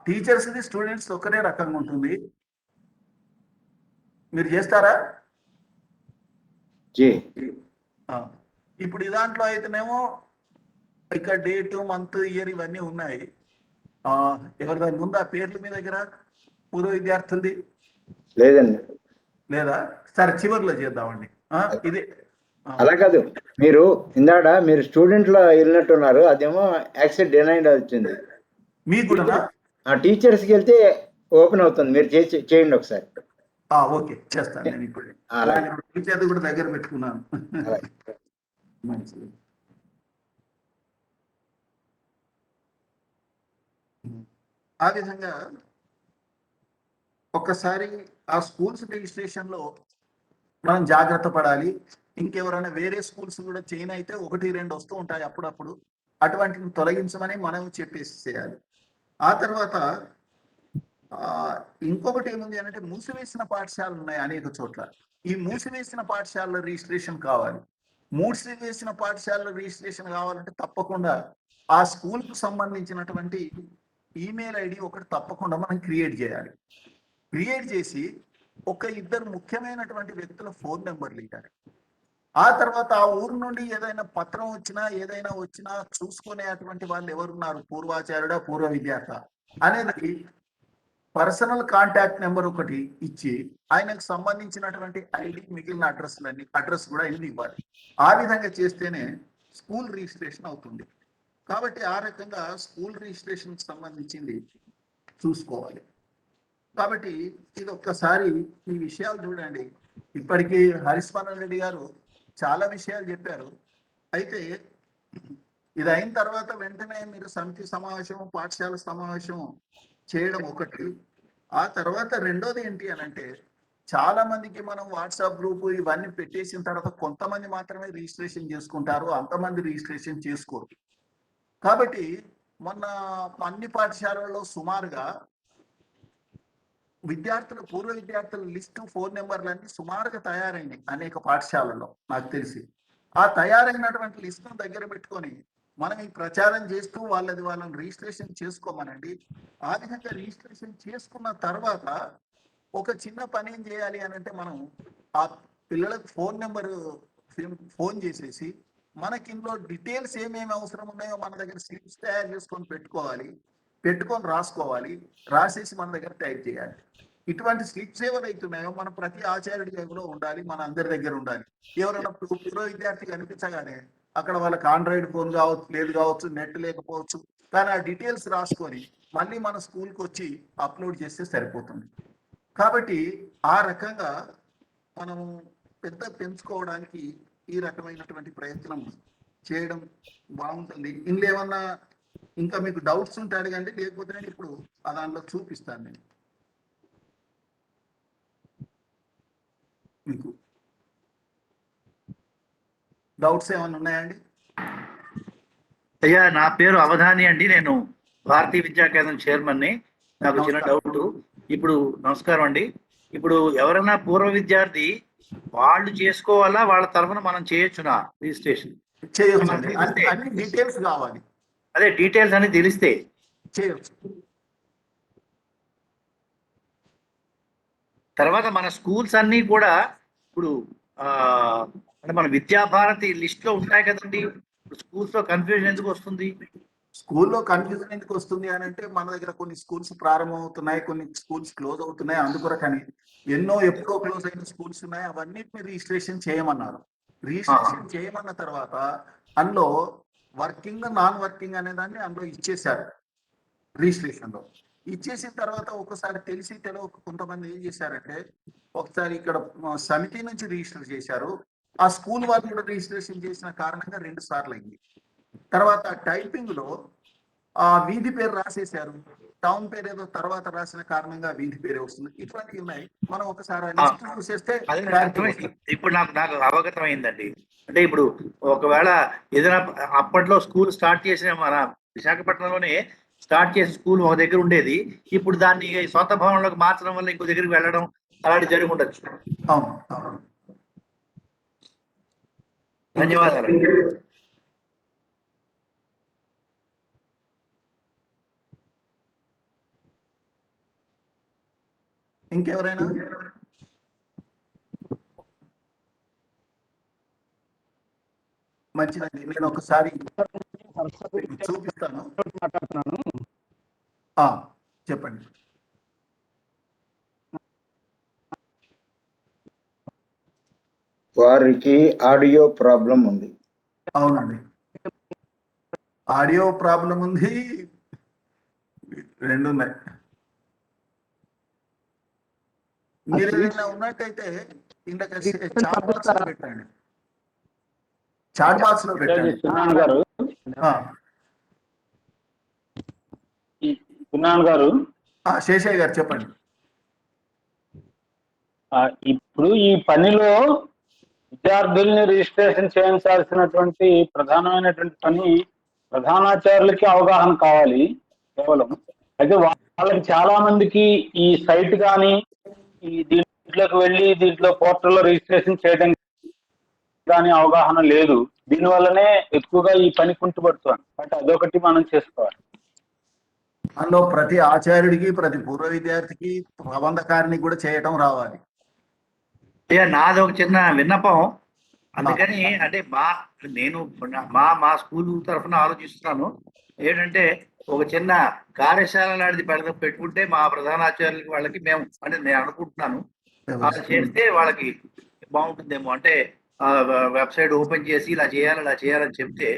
టీచర్స్ ది స్టూడెంట్స్ ఒకరే రకంగా ఉంటుంది. మీరు చేస్తారా? ఇప్పుడు దాంట్లో అయితేనేమో ఇక్కడ డేట్, మంత్, ఇయర్ ఇవన్నీ ఉన్నాయి. ఎవరి దాని ముందు ఆ పేర్లు మీ దగ్గర పూర్వ విద్యార్థులది లేదండి. లేదా? సరే, చివరిలో చేద్దామండి. ఇదే అలా కాదు, మీరు ఇందాడ మీరు స్టూడెంట్ లో వెళ్ళినట్టున్నారు, అదేమో యాక్సెప్ట్ డినైడ్ వచ్చింది. మీకు కూడా టీచర్స్కి వెళ్తే ఓపెన్ అవుతుంది. మీరు చేయండి ఒకసారి. ఓకే, చేస్తాను నేను. ఇప్పుడు టీచర్ కూడా దగ్గర పెట్టుకున్నాను. మంచిది. ఆ విధంగా ఒక్కసారి ఆ స్కూల్స్ రిజిస్ట్రేషన్ లో మనం జాగ్రత్త పడాలి. ఇంకెవరైనా వేరే స్కూల్స్ కూడా చేయని అయితే 1, 2 వస్తూ ఉంటాయి అప్పుడప్పుడు. అటువంటిని తొలగించమని మనం చెప్పేసి చేయాలి. ఆ తర్వాత ఇంకొకటి ఏముంది అంటే, మూసివేసిన పాఠశాలలు ఉన్నాయి అనేక చోట్ల. ఈ మూసివేసిన పాఠశాలల రిజిస్ట్రేషన్ కావాలి. మూసివేసిన పాఠశాలల రిజిస్ట్రేషన్ కావాలంటే తప్పకుండా ఆ స్కూల్కు సంబంధించినటువంటి ఈమెయిల్ ఐడి ఒకటి తప్పకుండా మనం క్రియేట్ చేయాలి. క్రియేట్ చేసి 1-2 ముఖ్యమైనటువంటి వ్యక్తుల ఫోన్ నెంబర్లు ఇవ్వాలి. ఆ తర్వాత ఆ ఊరు నుండి ఏదైనా పత్రం వచ్చినా ఏదైనా వచ్చినా చూసుకునేటువంటి వాళ్ళు ఎవరున్నారు, పూర్వాచార్యుడా పూర్వ విద్యార్థి అనేది పర్సనల్ కాంటాక్ట్ నెంబర్ ఒకటి ఇచ్చి ఆయనకు సంబంధించినటువంటి ఐడి, మిగిలిన అడ్రస్ కూడా ఇల్లు ఇవ్వాలి. ఆ విధంగా చేస్తేనే స్కూల్ రిజిస్ట్రేషన్ అవుతుంది. కాబట్టి ఆ రకంగా స్కూల్ రిజిస్ట్రేషన్ సంబంధించింది చూసుకోవాలి. కాబట్టి ఇది ఒక్కసారి ఈ విషయాలు చూడండి. ఇప్పటికీ హరిస్మరణ రెడ్డి గారు చాలా విషయాలు చెప్పారు. అయితే ఇది అయిన తర్వాత వెంటనే మీరు సమితి సమావేశం, పాఠశాల సమావేశం చేయడం ఒకటి. ఆ తర్వాత రెండోది ఏంటి అని అంటే, చాలా మందికి మనం వాట్సాప్ గ్రూప్ ఇవన్నీ పెట్టేసిన తర్వాత కొంతమంది మాత్రమే రిజిస్ట్రేషన్ చేసుకుంటారు, అంతమంది రిజిస్ట్రేషన్ చేసుకోరు. కాబట్టి మొన్న అన్ని పాఠశాలల్లో సుమారుగా పూర్వ విద్యార్థుల లిస్టు, ఫోన్ నెంబర్లన్నీ సుమారుగా తయారైంది అనేక పాఠశాలల్లో నాకు తెలిసి. ఆ తయారైనటువంటి లిస్టును దగ్గర పెట్టుకొని మనం ఈ ప్రచారం చేస్తూ వాళ్ళని రిజిస్ట్రేషన్ చేసుకోమనండి. ఆ విధంగా రిజిస్ట్రేషన్ చేసుకున్న తర్వాత ఒక చిన్న పని ఏం చేయాలి అని అంటే, మనం ఆ పిల్లలకు ఫోన్ చేసేసి మనకి ఇందులో డీటెయిల్స్ ఏమేమి అవసరం ఉన్నాయో మన దగ్గర స్లిప్స్ తయారు చేసుకొని పెట్టుకొని రాసుకోవాలి. రాసేసి మన దగ్గర టైప్ చేయాలి. ఇటువంటి స్లిప్స్ ఏవైతే ఉన్నాయో మన ప్రతి ఆచార్యుడి జేబులో ఉండాలి, మన అందరి దగ్గర ఉండాలి. ఎవరైనా పూర్వ విద్యార్థి కనిపించగానే అక్కడ వాళ్ళకి ఆండ్రాయిడ్ ఫోన్ కావచ్చు, నెట్ లేకపోవచ్చు, కానీ ఆ డీటెయిల్స్ రాసుకొని మళ్ళీ మన స్కూల్కి వచ్చి అప్లోడ్ చేస్తే సరిపోతుంది. కాబట్టి ఆ రకంగా మనం పెంచుకోవడానికి ఈ రకమైనటువంటి ప్రయత్నం చేయడం బాగుంటుంది. ఇందులో ఏమన్నా ఇంకా మీకు డౌట్స్ ఉంటే అడగండి, లేకపోతే నేను ఇప్పుడు దాంట్లో చూపిస్తాను. నేను మీకు డౌట్స్ ఏమైనా ఉన్నాయండి? అయ్యా, నా పేరు అవధాని అండి. నేను భారతీయ విద్యా కేంద్రం చైర్మన్ని. నాకు చిన్న డౌట్. ఇప్పుడు నమస్కారం అండి. ఇప్పుడు ఎవరైనా పూర్వ విద్యార్థి వాళ్ళు చేసుకోవాలా, వాళ్ళ తరఫున మనం చేయొచ్చునా రిజిస్ట్రేషన్? డీటెయిల్స్ కావాలి. అదే డీటెయిల్స్ అని తెలిస్తే చేయొచ్చు. తర్వాత మన స్కూల్స్ అన్ని కూడా ఇప్పుడు అంటే మన విద్యాభారతి లిస్ట్ లో ఉంటాయి కదండి. స్కూల్స్ లో కన్ఫ్యూజన్ ఎందుకు వస్తుంది? స్కూల్లో కన్ఫ్యూజన్ ఎందుకు వస్తుంది అని అంటే, మన దగ్గర కొన్ని స్కూల్స్ ప్రారంభం అవుతున్నాయి, కొన్ని స్కూల్స్ క్లోజ్ అవుతున్నాయి. అందుకొరకని ఎప్పుడో క్లోజ్ అయిన స్కూల్స్ ఉన్నాయి, అవన్నిటిని రిజిస్ట్రేషన్ చేయమన్నారు. రిజిస్ట్రేషన్ చేయమన్న తర్వాత అందులో వర్కింగ్, నాన్ వర్కింగ్ అనే దాన్ని అందులో ఇచ్చేశారు. రిజిస్ట్రేషన్ లో ఇచ్చేసిన తర్వాత ఒకసారి తెలియక కొంతమంది ఏం చేశారంటే, ఒకసారి ఇక్కడ సమితి నుంచి రిజిస్టర్ చేశారు, ఆ స్కూల్ వాళ్ళు కూడా రిజిస్ట్రేషన్ చేసిన కారణంగా 2 సార్లు అయింది. తర్వాత టైపింగ్ లో ఆ వీధి పేరు రాసేశారు, టౌన్ పేరు ఏదో తర్వాత రాసిన కారణంగా వీధి పేరే వస్తుంది. ఇటువంటివి ఉన్నాయి. మనం ఒకసారి లిస్ట్ చూసేస్తే ఇప్పుడు నాకు అవగతం అయిందండి. అంటే ఇప్పుడు ఒకవేళ ఏదైనా అప్పట్లో స్కూల్ స్టార్ట్ చేసిన మన విశాఖపట్నంలోనే స్టార్ట్ చేసిన స్కూల్ ఒక దగ్గర ఉండేది, ఇప్పుడు దాన్ని సొంత భవనంలోకి మార్చడం వల్ల ఇంకో దగ్గరికి వెళ్ళడం అలాంటి జరిగి ఉండొచ్చు. ధన్యవాదాలు. ఇంకెవరైనా? మంచిదండి, నేను ఒకసారి చూపిస్తాను. చెప్పండి. వారికి ఆడియో ప్రాబ్లం ఉంది. అవునండి, ఆడియో ప్రాబ్లం ఉంది, 2 ఉన్నాయి. మీరు ఏదైనా ఉన్నట్టయితే ఇందాక చాట్ బాక్స్ లో పెట్టండి. చాట్ బాక్స్ లో పెట్టండి. సున్నాన్ గారు, శేషయ్య గారు చెప్పండి. ఇప్పుడు ఈ పనిలో విద్యార్థుల్ని రిజిస్ట్రేషన్ చేయించాల్సినటువంటి ప్రధానమైనటువంటి పని ప్రధానాచార్యులకి అవగాహన కావాలి కేవలం. అయితే వాళ్ళకి చాలా మందికి ఈ సైట్ కానీ ఈ దీంట్లోకి వెళ్ళి దీంట్లో పోర్టల్లో రిజిస్ట్రేషన్ చేయడం కానీ అవగాహన లేదు. దీనివల్లనే ఎక్కువగా ఈ పని కుంటుపడుతుంది. అంటే అదొకటి మనం చేసుకోవాలి. అందులో ప్రతి ఆచార్యుడికి, ప్రతి పూర్వ విద్యార్థికి, ప్రబంధకారిని కూడా చేయటం రావాలి. నాది ఒక చిన్న విన్నపం. అందుకని అంటే నేను మా స్కూల్ తరఫున ఆలోచిస్తున్నాను. ఏంటంటే ఒక చిన్న కార్యశాల లాంటిది పెట్టుకుంటే మా ప్రధానాచార్యులకి వాళ్ళకి మేము అంటే నేను అనుకుంటున్నాను, అలా చేస్తే వాళ్ళకి బాగుంటుందేమో. అంటే వెబ్సైట్ ఓపెన్ చేసి ఇలా చేయాలని చెప్తే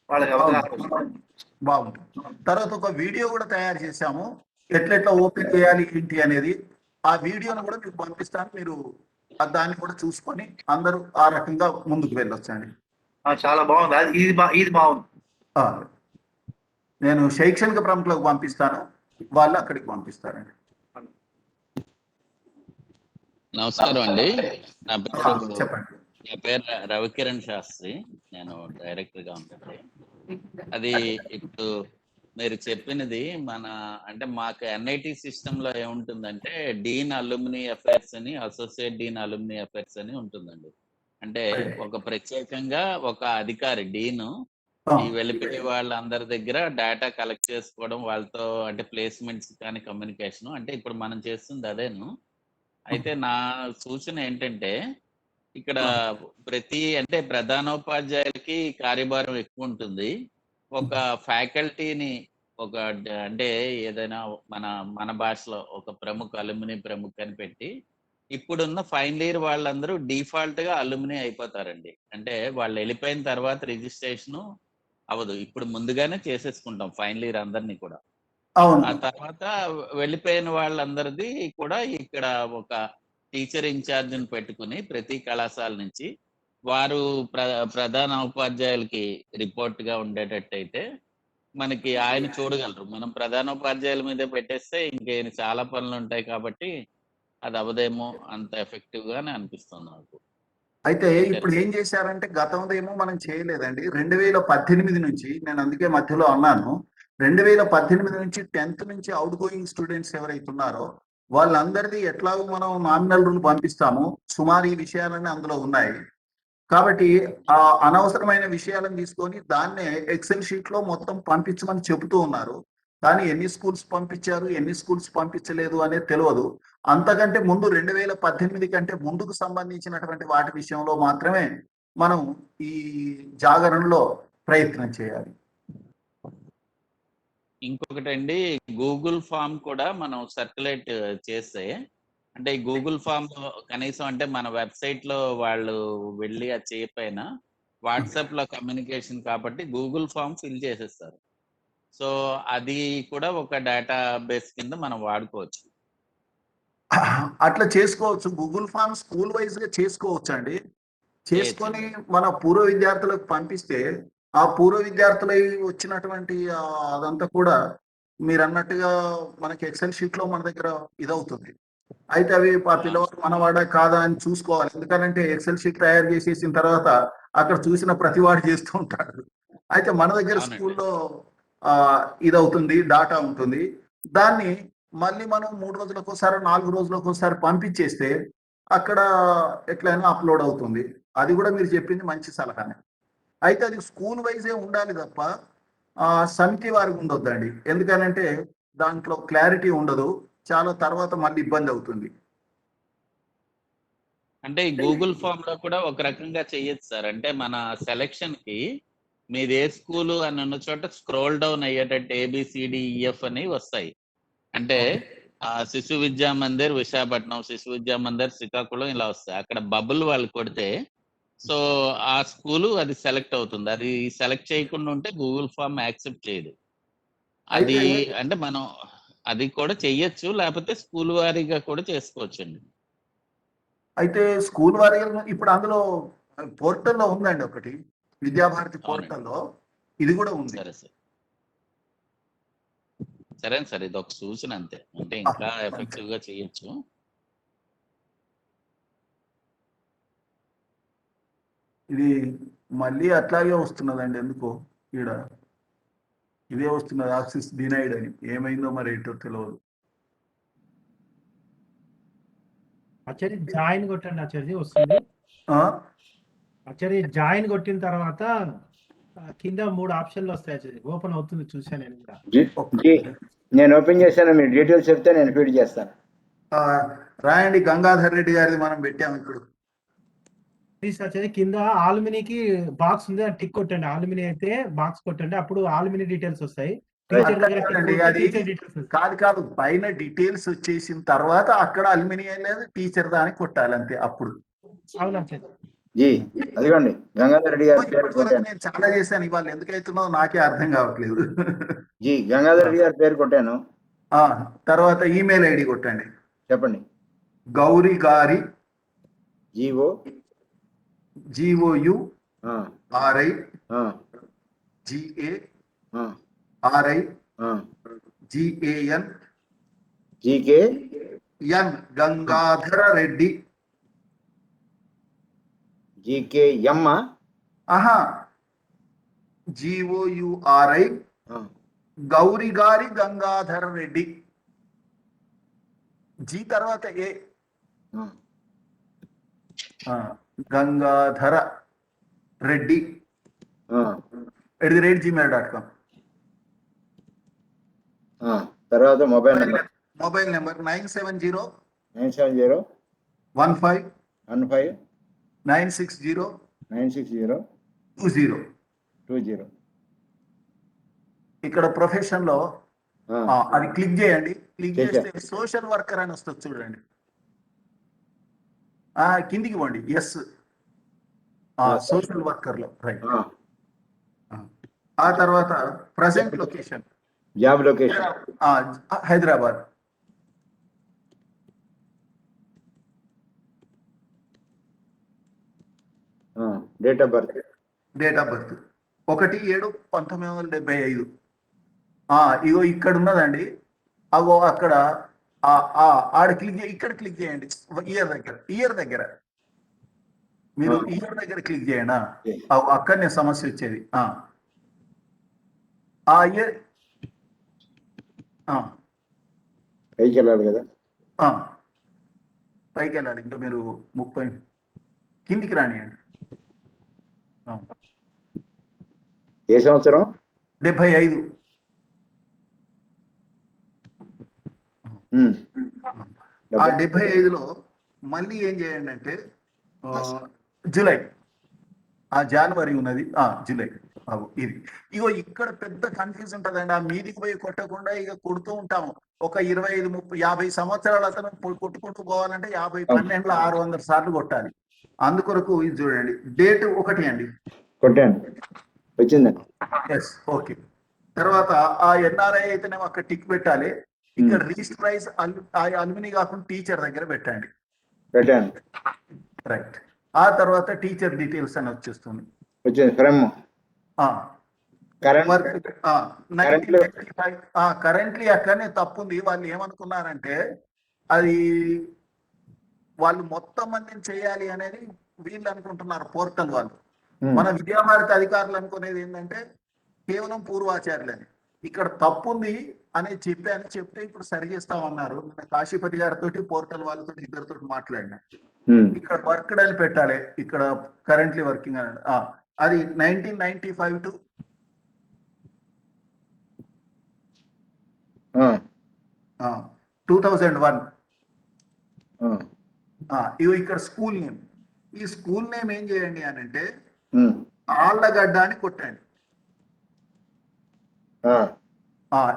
వాళ్ళకి అవగాహన వస్తుంది. బాగుంటుంది. తర్వాత ఒక వీడియో కూడా తయారు చేశాము, ఎట్లెట్లా ఓపెన్ చేయాలి ఏంటి అనేది. ఆ వీడియోను కూడా మీకు పంపిస్తాను, మీరు దాన్ని కూడా చూసుకొని అందరూ ఆ రకంగా ముందుకు వెళ్ళొచ్చండి. చాలా బాగుంది. ఇది బాగుంది. నేను శైక్షణిక ప్రముఖులకు పంపిస్తాను, వాళ్ళు అక్కడికి పంపిస్తారండి. నమస్కారం అండి. నా చెప్పండి. పేరు రవికిరణ్ శాస్త్రి. నేను డైరెక్టర్ గా ఉంటాను. అది ఇప్పుడు మీరు చెప్పినది అంటే మాకు ఎన్ఐటి సిస్టమ్ లో ఏముంటుందంటే డీన్ అలుమినీ అఫైర్స్ అని, అసోసియేట్ డీన్ అలుమినీ అఫైర్స్ అని ఉంటుందండి. అంటే ఒక ప్రత్యేకంగా ఒక అధికారి డీన్ ఈ వెళ్ళిపోయే వాళ్ళందరి దగ్గర డేటా కలెక్ట్ చేసుకోవడం, వాళ్ళతో అంటే ప్లేస్మెంట్స్ కానీ కమ్యూనికేషన్, అంటే ఇప్పుడు మనం చేస్తుంది అదేను. అయితే నా సూచన ఏంటంటే ఇక్కడ అంటే ప్రధానోపాధ్యాయులకి కార్యభారం ఎక్కువ ఉంటుంది. ఒక ఫ్యాకల్టీని అంటే ఏదైనా మన భాషలో ఒక ప్రముఖ అలుమినీ ప్రముఖ అని పెట్టి, ఇప్పుడున్న ఫైనల్ ఇయర్ వాళ్ళందరూ డిఫాల్ట్ గా అలుమినీ అయిపోతారండి. అంటే వాళ్ళు వెళ్ళిపోయిన తర్వాత రిజిస్ట్రేషన్ అవ్వదు. ఇప్పుడు ముందుగానే చేసేసుకుంటాం ఫైనల్ ఇయర్ అందరినీ కూడా. ఆ తర్వాత వెళ్ళిపోయిన వాళ్ళందరిది కూడా ఇక్కడ ఒక టీచర్ ఇన్ఛార్జిని పెట్టుకుని ప్రతి కళాశాల నుంచి వారు ప్రధాన ఉపాధ్యాయులకి రిపోర్ట్ గా ఉండేటట్టయితే మనకి ఆయన చూడగలరు. మనం ప్రధానోపాధ్యాయుల మీద పెట్టేస్తే ఇంకేం చాలా పనులు ఉంటాయి కాబట్టి అది అవదేమో అంత ఎఫెక్టివ్ గానే అనిపిస్తుంది నాకు. అయితే ఇప్పుడు ఏం చేశారంటే గతంలో ఏమో మనం చేయలేదండి. 2018 నుంచి, నేను అందుకే మధ్యలో అన్నాను, 2018 నుంచి 10th నుంచి అవుట్ గోయింగ్ స్టూడెంట్స్ ఎవరైతే ఉన్నారో వాళ్ళందరిది ఎట్లాగో మనం నామినల్ రూల్ పంపిస్తాము. సుమారు ఈ విషయాలన్నీ అందులో ఉన్నాయి. కాబట్టి ఆ అనవసరమైన విషయాలను తీసుకొని దాన్నే ఎక్సెల్ షీట్ లో మొత్తం పంపించమని చెబుతూ ఉన్నారు. కానీ ఎన్ని స్కూల్స్ పంపించారు, ఎన్ని స్కూల్స్ పంపించలేదు అనేది తెలియదు. అంతకంటే ముందు 2018 కంటే ముందుకు సంబంధించినటువంటి వాటి విషయంలో మాత్రమే మనం ఈ జాగరణలో ప్రయత్నం చేయాలి. ఇంకొకటండి, గూగుల్ ఫామ్ కూడా మనం సర్క్యులేట్ చేస్తే, అంటే ఈ గూగుల్ ఫామ్ కనీసం అంటే మన వెబ్సైట్ లో వాళ్ళు వెళ్ళి అది చేయకపోయినా వాట్సాప్ లో కమ్యూనికేషన్ కాబట్టి గూగుల్ ఫామ్ ఫిల్ చేసేస్తారు. సో అది కూడా ఒక డేటా బేస్ కింద మనం వాడుకోవచ్చు. అట్లా చేసుకోవచ్చు. గూగుల్ ఫామ్ స్కూల్ వైజ్ గా చేసుకోవచ్చు అండి. చేసుకొని మన పూర్వ విద్యార్థులకు పంపిస్తే ఆ పూర్వ విద్యార్థులై వచ్చినటువంటి అదంతా కూడా మీరు అన్నట్టుగా మనకి ఎక్సెల్ షీట్ లో మన దగ్గర ఇదవుతుంది. అయితే అవి ఆ పిల్లవాడు మనవాడా కాదా అని చూసుకోవాలి. ఎందుకంటే ఎక్సెల్ షీట్ తయారు చేసేసిన తర్వాత అక్కడ చూసిన ప్రతివాడు చేస్తూ ఉంటాడు. అయితే మన దగ్గర స్కూల్లో ఇదవుతుంది, డాటా ఉంటుంది. దాన్ని మళ్ళీ మనం 3 రోజులకు ఒకసారి 4 రోజులకు ఒకసారి పంపించేస్తే అక్కడ ఎట్లయినా అప్లోడ్ అవుతుంది. అది కూడా మీరు చెప్పింది మంచి సలహానే. అయితే అది స్కూల్ వైజే ఉండాలి తప్ప సమితి వారికి ఉండొద్దండి. ఎందుకనంటే దాంట్లో క్లారిటీ ఉండదు, చాలా తర్వాత మళ్ళీ ఇబ్బంది అవుతుంది. అంటే ఈ గూగుల్ ఫామ్ లో కూడా ఒక రకంగా చెయ్యొచ్చు సార్. అంటే మన సెలక్షన్ కి మీది ఏ స్కూలు అని ఉన్న చోట స్క్రోల్ డౌన్ అయ్యేటట్టు ABCDEF అని వస్తాయి. అంటే శిశు విద్యా మందిర్ విశాఖపట్నం, శిశు విద్యా మందిర్ శ్రీకాకుళం ఇలా వస్తాయి. అక్కడ బబుల్ వాళ్ళు కొడితే సో ఆ స్కూలు అది సెలెక్ట్ అవుతుంది. అది సెలెక్ట్ చేయకుండా ఉంటే గూగుల్ ఫామ్ యాక్సెప్ట్ చేయదు. అది అంటే మనం అది కూడా చెయ్యొచ్చు, లేకపోతే స్కూల్ వారీగా కూడా చేసుకోవచ్చండి. అయితే స్కూల్ వారీగా ఇప్పుడు అందులో పోర్టల్లో ఉందండి ఒకటి, విద్యాభారతి పోర్టల్లో ఇది కూడా ఉంది. సరే సార్, సరే సార్, ఇది ఒక సూచన అంతే. అంటే ఇంకా ఎఫెక్టివ్ గా చేయొచ్చు. ఇది మళ్ళీ అట్లాగే వస్తున్నదండి. ఎందుకో ఈడ ఇదే వస్తున్నది, యాక్సెస్ డినైడ్ అని. ఏమైందో మరి ఏంటో తెలియదు. ఆచార్య జాయిన్ కొట్టండి ఆచార్య, వస్తుంది. ఆచార్య జాయిన్ కొట్టిన తర్వాత కింద 3 ఆప్షన్లు వస్తాయి ఆచార్య, ఓపెన్ అవుతుంది, చూసాను నేను కూడా. నేను ఓపెన్ చేశాను, మీరు డీటెయిల్స్ చెప్తే నేను ఫీడ్ చేస్తాను. రాయండి, గంగాధర్ రెడ్డి గారిది మనం పెట్టాము ఇప్పుడు. ప్లీజ్ ఆచార్య, కింద ఆల్మినీకి బాక్స్ ఉంది, టిక్ కొట్టండి. ఆల్మినీ అయితే బాక్స్ కొట్టండి, అప్పుడు ఆల్మినీ డీటెయిల్స్ వస్తాయి. కాదు, పైన డీటెయిల్స్ వచ్చేసిన తర్వాత అక్కడ అల్యూమినియం అనేది టీచర్ దానికి కొట్టాలి అంతే. అప్పుడు అదిగోండి గంగాధర్ రెడ్డి గారి నేను చాలా చేశాను, ఇవాళ ఎందుకైతుందో నాకే అర్థం కావట్లేదు. గంగాధర్ రెడ్డి గారి పేరు కొట్టాను. తర్వాత ఈమెయిల్ ఐడి కొట్టండి. చెప్పండి. గౌరీ గారి GOURI GARI GAN ఎన్ గంగాధర రెడ్డి. GKM ఆహా, GOURI గౌరి గారి గంగాధర రెడ్డి. జీ తర్వాత ఏ. గంగాధర రెడ్డి @gmail.com. తర్వాత మొబైల్ నెంబర్ 970 970 15 15 960 960 20. 20. ఇక్కడ ప్రొఫెషన్ లో అది క్లిక్ చేయండి. క్లిక్ చేస్తే సోషల్ వర్కర్ అని వస్తుంది చూడండి. కిందికి పోండి. ఎస్, సోషల్ వర్కర్ లో రైట్. ఆ తర్వాత present location job location Hyderabad. Date of birth 1/7/1975. ఇగో ఇక్కడ ఉన్నదండి. అగో అక్కడ ఆడ క్లిక్ ఇక్కడ క్లిక్ చేయండి. ఇయర్ దగ్గర మీరు ఇయర్ దగ్గర క్లిక్ చేయండి. అక్కడనే సమస్య వచ్చేది. ఆ ఇయర్ పైకి వెళ్ళాలి కదా. పైకి వెళ్ళాలి. ఇంకా మీరు 30 కిందికి రానియండి. ఏ సంవత్సరం? 75. ఆ 75లో మళ్ళీ ఏం చేయండి అంటే జూలై, జనవరి ఉన్నది, జూలై. ఇది ఇగో ఇక్కడ పెద్ద కన్ఫ్యూజ్ ఉంటదండి. ఆ మీదికి పోయి కొట్టకుండా ఇక కొడుతూ ఉంటాము. ఒక 25, 30, 50 సంవత్సరాల అతను కొట్టుకుంటూ పోవాలంటే 50 12 600 సార్లు కొట్టాలి. అందుకొరకు ఇది చూడండి. డేట్ 1 అండి. కొట్టాను, వచ్చింది. Yes, okay. తర్వాత ఆ NRI అయితేనేమో అక్కడ టిక్ పెట్టాలి. ఇక్కడ రిజిస్టర్ ప్రైస్ అల్యూమిని కాకుండా టీచర్ దగ్గర పెట్టండి. పెట్టాను, రైట్. ఆ తర్వాత టీచర్ డీటెయిల్స్ అని వచ్చేస్తుంది. వచ్చింది. ఫ్రమ్ కరెంట్లీ అక్కడనే తప్పు ఉంది. వాళ్ళు ఏమనుకున్నారంటే అది వాళ్ళు మొత్తం మందిని చేయాలి అనేది వీళ్ళు అనుకుంటున్నారు, పోర్టల్ వాళ్ళు. మన విద్యాభారతి అధికారులు అనుకునేది ఏంటంటే కేవలం పూర్వాచార్యులని. ఇక్కడ తప్పు ఉంది అనేది చెప్తే ఇప్పుడు సరి చేస్తామన్నారు. కాశీపతి గారితో పోర్టల్ వాళ్ళతో ఇద్దరితో మాట్లాడినా. ఇక్కడ వర్క్డ్ అని పెట్టాలి. ఇక్కడ కరెంట్లీ వర్కింగ్ అని అది 1995 to 2001. ఇవి ఇక్కడ స్కూల్ నేమ్. ఈ స్కూల్ నేమ్ ఏం చేయండి అని అంటే ఆళ్ళగడ్డ అని కొట్టండి.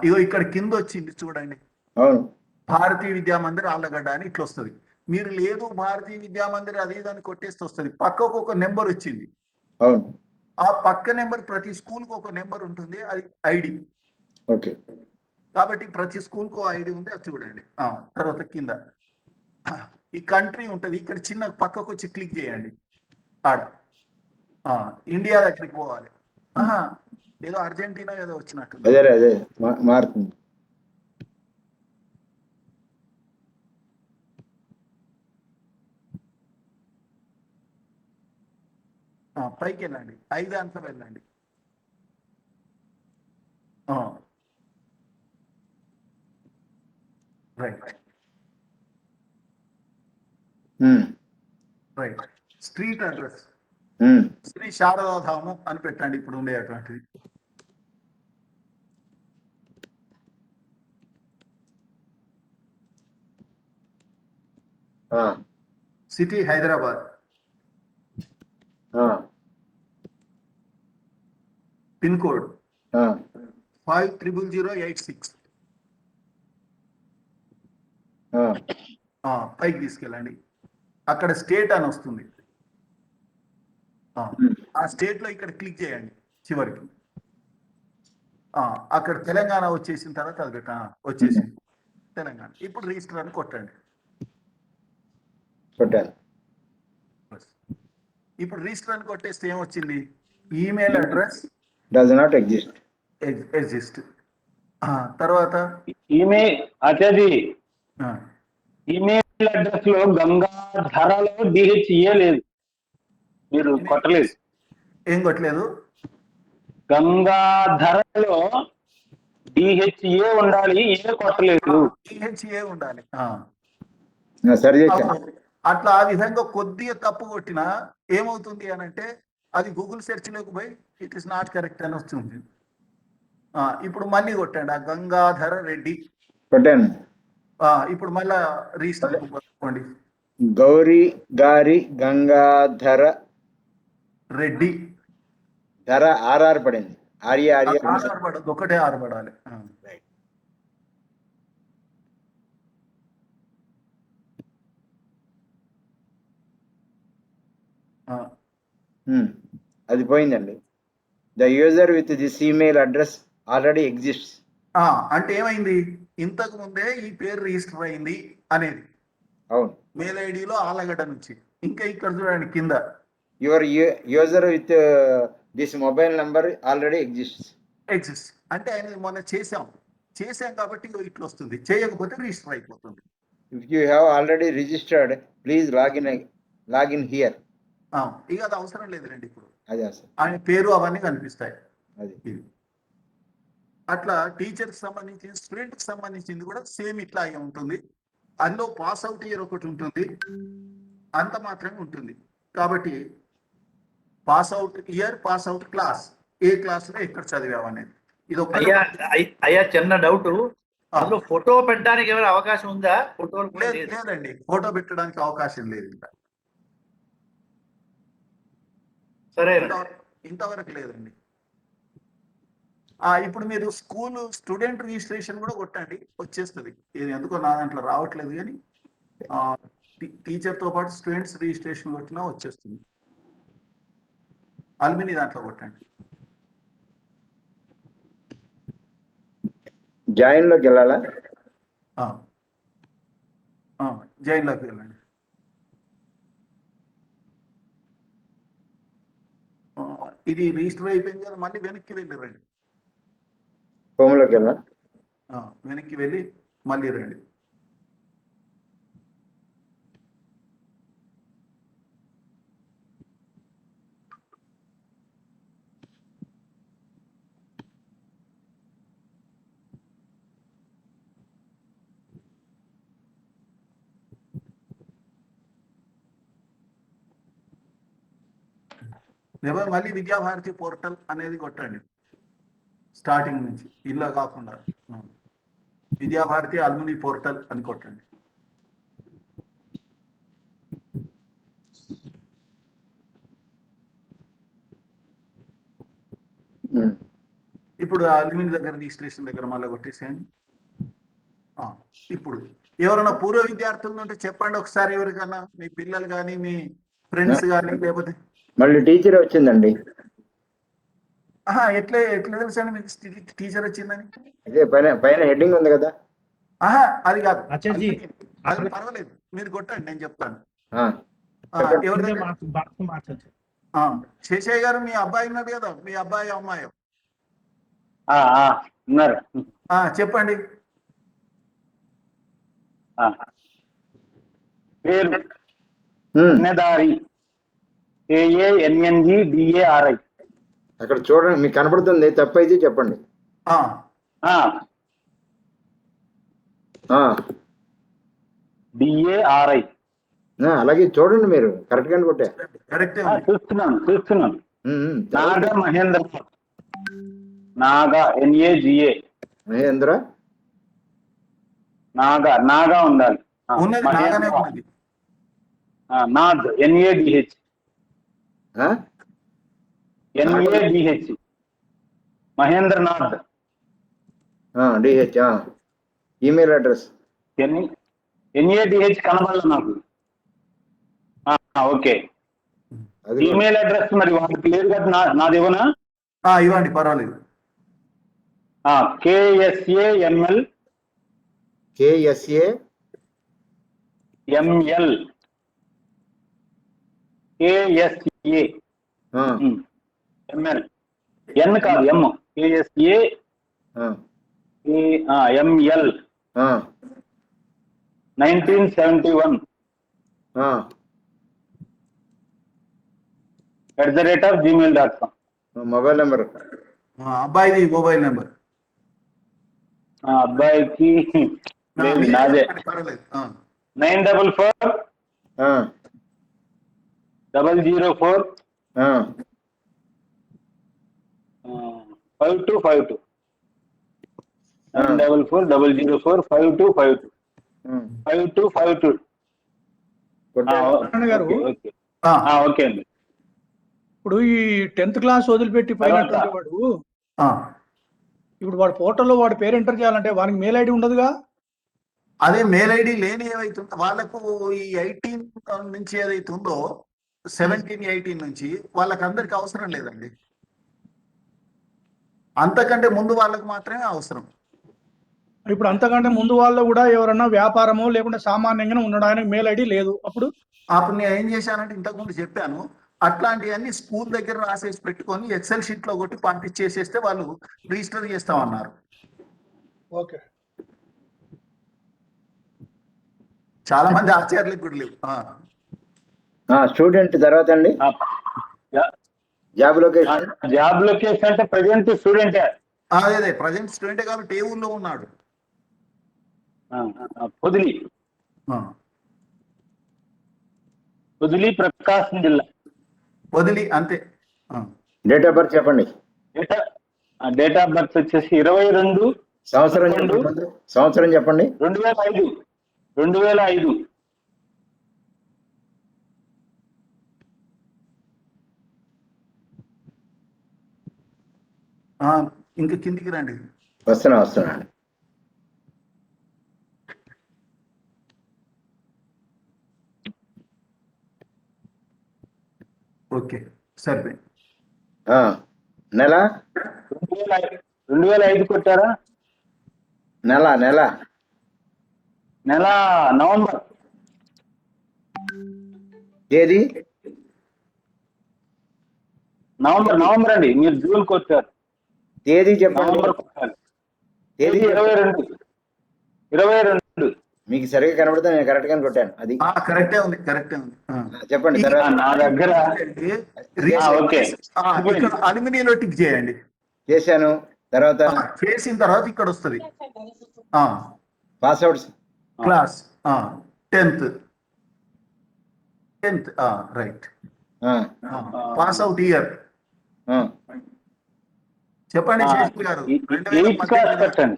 ఇగో ఇక్కడ కింద వచ్చింది చూడండి, భారతీయ విద్యామందిర్ ఆళ్ళగడ్డ అని ఇట్లా వస్తుంది. మీరు లేదు భారతీయ విద్యామందిర్ అది అని కొట్టేస్తే వస్తుంది. పక్కకు ఒక నెంబర్ వచ్చింది. ఆ పక్క నెంబర్ ప్రతి స్కూల్ కు ఒక నెంబర్ ఉంటుంది, అది ఐడి. ఓకే, కాబట్టి ప్రతి స్కూల్ కు ఐడి ఉంది, అది చూడండి. తర్వాత కింద ఈ కంట్రీ ఉంటుంది. ఇక్కడ చిన్న పక్కకు వచ్చి క్లిక్ చేయండి. ఆడ ఇండియా దగ్గరికి పోవాలి. ఏదో అర్జెంటీనా ఏదో వచ్చినట్టు. అదే మారుతుంది. పైకి వెళ్ళండి, 5 అంతా వెళ్ళండి. Right right. Street address Shri Sharadadhamam అని పెట్టండి ఇప్పుడు ఉండేటువంటిది. సిటీ హైదరాబాద్. Pin code 500086. పైకి తీసుకెళ్ళండి. అక్కడ స్టేట్ అని వస్తుంది. ఆ స్టేట్ లో ఇక్కడ క్లిక్ చేయండి చివరికి. అక్కడ తెలంగాణ వచ్చేసిన తర్వాత అది వచ్చేసింది తెలంగాణ. ఇప్పుడు రిజిస్టర్ అని కొట్టండి. ఇప్పుడు రిజిస్టర్ అని కొట్టేస్తే ఏమొచ్చింది? Email address does not exist. తర్వాత ఈమెయిల్ ఆచార్య ఈమెయిల్ అడ్రస్ లో గంగాధరలో డిహెచ్ఏ లేదు, మీరు కొట్టలేదు. ఏం కొట్టలేదు? గంగాధరలో డిహెచ్ఏ ఉండాలి, ఏ కొట్టలేదు. డిహెచ్ఏ ఉండాలి. సరి చేశాను. అట్లా ఆ విధంగా కొద్దిగా తప్పు కొట్టినా ఏమవుతుంది అని అంటే అది గూగుల్ సెర్చ్ లోకి పోయి ఇట్ ఇస్ నాట్ కరెక్ట్ అని వస్తుంది. ఇప్పుడు మళ్ళీ కొట్టండి, ఆ గంగాధర రెడ్డి కొట్టాను. ఇప్పుడు మళ్ళా రీస్టార్ట్ చేసుకోండి. గౌరీ గారి గంగాధర రెడ్డి ధర ఆర్ఆర్ పడింది. ఆర్య పడదు, ఒకటే ఆరు పడాలి. అది పోయిందండి. The user with this email address already exists. అంటే ఏమైంది, ఇంతకు ముందే ఈ పేరు రిజిస్టర్ అయింది అనేది. అవును. మెయిల్ ఐడిలో ఆలగడ్డ నుంచి. ఇంకా ఇక్కడ చూడండి కింద, your user with this mobile number already exist. అంటే ఆయన మొన్న చేసాం కాబట్టి ఇట్లా వస్తుంది, చేయకపోతే రిజిస్టర్ అయిపోతుంది. If you have already registered please login here. ఇక అది అవసరం లేదులేండి, ఇప్పుడు అదే అసలు ఆయన పేరు అవన్నీ కనిపిస్తాయి. అది అట్లా టీచర్కి సంబంధించి స్టూడెంట్కి సంబంధించింది కూడా సేమ్ ఇట్లా అయి ఉంటుంది. అందులో పాస్ అవుట్ ఇయర్ ఒకటి ఉంటుంది, అంత మాత్రమే ఉంటుంది. కాబట్టి pass out year, pass out class, ఏ క్లాస్ లో ఎక్కడ చదివామనేది. ఇది ఒక అయ్యా చిన్న డౌట్, అందులో ఫోటో పెట్టడానికి ఏమైనా అవకాశం ఉందా? ఫోటో లేదండి, ఫోటో పెట్టడానికి అవకాశం లేదు. ఇంకా సరే, ఇంతవరకు లేదండి. ఇప్పుడు మీరు స్కూల్ స్టూడెంట్ రిజిస్ట్రేషన్ కూడా కొట్టండి, వచ్చేస్తుంది. ఇది ఎందుకో నా దాంట్లో రావట్లేదు, కానీ టీచర్తో పాటు స్టూడెంట్స్ రిజిస్ట్రేషన్ కొట్టినా వచ్చేస్తుంది. అల్మిని దాంట్లో కొట్టండి. జాయిన్ లోకి వెళ్ళాలా? జాయిన్ లోకి వెళ్ళండి. ఇది రిజిస్టర్ అయిపోయింది కదా, మళ్ళీ వెనక్కి వెళ్ళి రండి. హోమ్లోకి వెళ్ళా, వెనక్కి వెళ్ళి మళ్ళీ రండి. లేదా మళ్ళీ విద్యాభారతి పోర్టల్ అనేది కొట్టండి, స్టార్టింగ్ నుంచి, ఇలా కాకుండా విద్యాభారతి అల్ముని పోర్టల్ అని కొట్టండి. ఇప్పుడు అల్మిని దగ్గర రిజిస్ట్రేషన్ దగ్గర మళ్ళీ కొట్టేసేయండి. ఇప్పుడు ఎవరైనా పూర్వ విద్యార్థులు ఉంటే చెప్పండి ఒకసారి, ఎవరికన్నా మీ పిల్లలు కానీ మీ ఫ్రెండ్స్ కానీ, లేకపోతే మళ్ళీ టీచర్ వచ్చిందండి. ఎట్లా తెలుసండి మీకు టీచర్ వచ్చిందని? అదే పైన హెడ్డింగ్ ఉంది కదా. అది కాదు, అది పర్వాలేదు, మీరు కొట్టండి, నేను చెప్తాను. శేషయ్య గారు, మీ అబ్బాయి ఉన్నాడు కదా, మీ అబ్బాయి అమ్మాయి చెప్పండి. AANNGDARI. అక్కడ చూడండి, మీకు కనపడుతుంది, తప్పైతే చెప్పండి. DARI. అలాగే చూడండి, మీరు కరెక్ట్ గానే కొట్టే. చూస్తున్నాను. నాగా మహేంద్ర, నాగా NAGA, మహేంద్ర, నాగా ఉండాలి. నాద్ NADH, Mahendranath DH. Email address NADH కనబడదు నాకు. ఓకే, ఈమెయిల్ అడ్రస్ మరి వాళ్ళకి లేదు కదా, నాదేమన్నా ఇవ్వండి, పర్వాలేదు. KSAML ML KSA ML N కాదు, M KSA ML 1971 @gmail.com. Mobile number అబ్బాయిది మొబైల్ నెంబర్. అబ్బాయికి లేదు, నాదే. పర్వాలేదు. 944 004 5252. 944 004 5252. 5252. గారు ఓకే అండి. ఇప్పుడు ఈ 10th క్లాస్ వదిలిపెట్టి పోయినటువంటి వాడు ఇప్పుడు వాడు పోర్టల్లో వాడి పేరు ఎంటర్ చేయాలంటే వానికి మెయిల్ ఐడి ఉండదుగా? అదే మెయిల్ ఐడి లేని ఏవైతుందో వాళ్ళకు ఈ 18 నుంచి ఏదైతే ఉందో 17, 18 నుంచి వాళ్ళకందరికి అవసరం లేదండి. అంతకంటే ముందు వాళ్ళకు మాత్రమే అవసరం. ఇప్పుడు అంతకంటే ముందు వాళ్ళు కూడా ఎవరన్నా వ్యాపారమో లేకుంటే సామాన్యంగానే ఉండడానికి మెయిల్ ఐడి లేదు. అప్పుడు నేను ఏం చేశానంటే ఇంతకుముందు చెప్పాను, అట్లాంటివన్నీ స్కూల్ దగ్గర రాసేసి పెట్టుకొని ఎక్సెల్ షీట్ లో కొట్టి పంపించేసేస్తే వాళ్ళు రిజిస్టర్ చేస్తామన్నారు. ఓకే. చాలా మంది ఆచార్యులకు కూడా లేవు. స్టూడెంట్ తర్వాత అండి జాబ్ లొకేషన్ అంటే ప్రజెంట్ స్టూడెంట్. అదే ప్రజెంట్ స్టూడెంట్ కాబట్టి ఏ ఊళ్ళో ఉన్నాడు? పొదిలి ప్రకాశం జిల్లా. పొదిలి అంతే. డేట్ ఆఫ్ బర్త్ చెప్పండి. డేట్ ఆఫ్ బర్త్ వచ్చేసి 22 సంవత్సరం చెప్పండి. 2005. ఇంకా కిందికి రండి. వస్తున్నా. ఓకే సరిపోయింది. నెల 2005 కొట్టారా? నెల నవంబర్. తేదీ నవంబర్ అండి. మీరు జూన్ కొట్టారు. తేదీ చెప్పండి. నవంబర్ కొట్టాలి. తేదీ 22. మీకు సరిగ్గా కనబడితే నేను కరెక్ట్ గానే కొట్టాను. అది కరెక్టే ఉంది. చెప్పండి. నా దగ్గర అల్యూమినియంలో టిక్ చేయండి. చేశాను. తర్వాత చేసిన తర్వాత ఇక్కడ వస్తుంది passouts class 10th right. Pass out year చెప్పండి శేష్ గారు. 8th క్లాస్ పెట్టండి.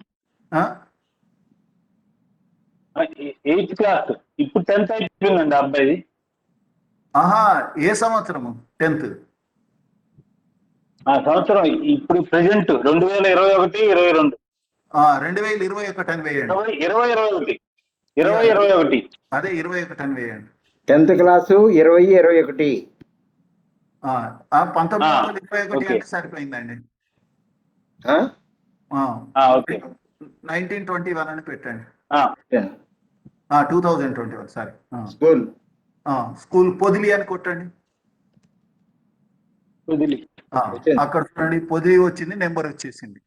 8th class. ఇప్పుడు 10th అయిపోయిందండి అబ్బాయిది. ఏ సంవత్సరము 10th? సంవత్సరం ఇప్పుడు ప్రెసెంట్ 2021, 22. 2021 అని వేయండి. 2021. అదే 21 అని వేయండి. 10th class 2021. 1921 అంటే సరిపోయిందండి. 1921 అని పెట్టండి. 2021 సారీ. స్కూల్ పొదిలి అని కొట్టండి. అక్కడ చూడండి పొదిలి వచ్చింది, నెంబర్ వచ్చేసింది.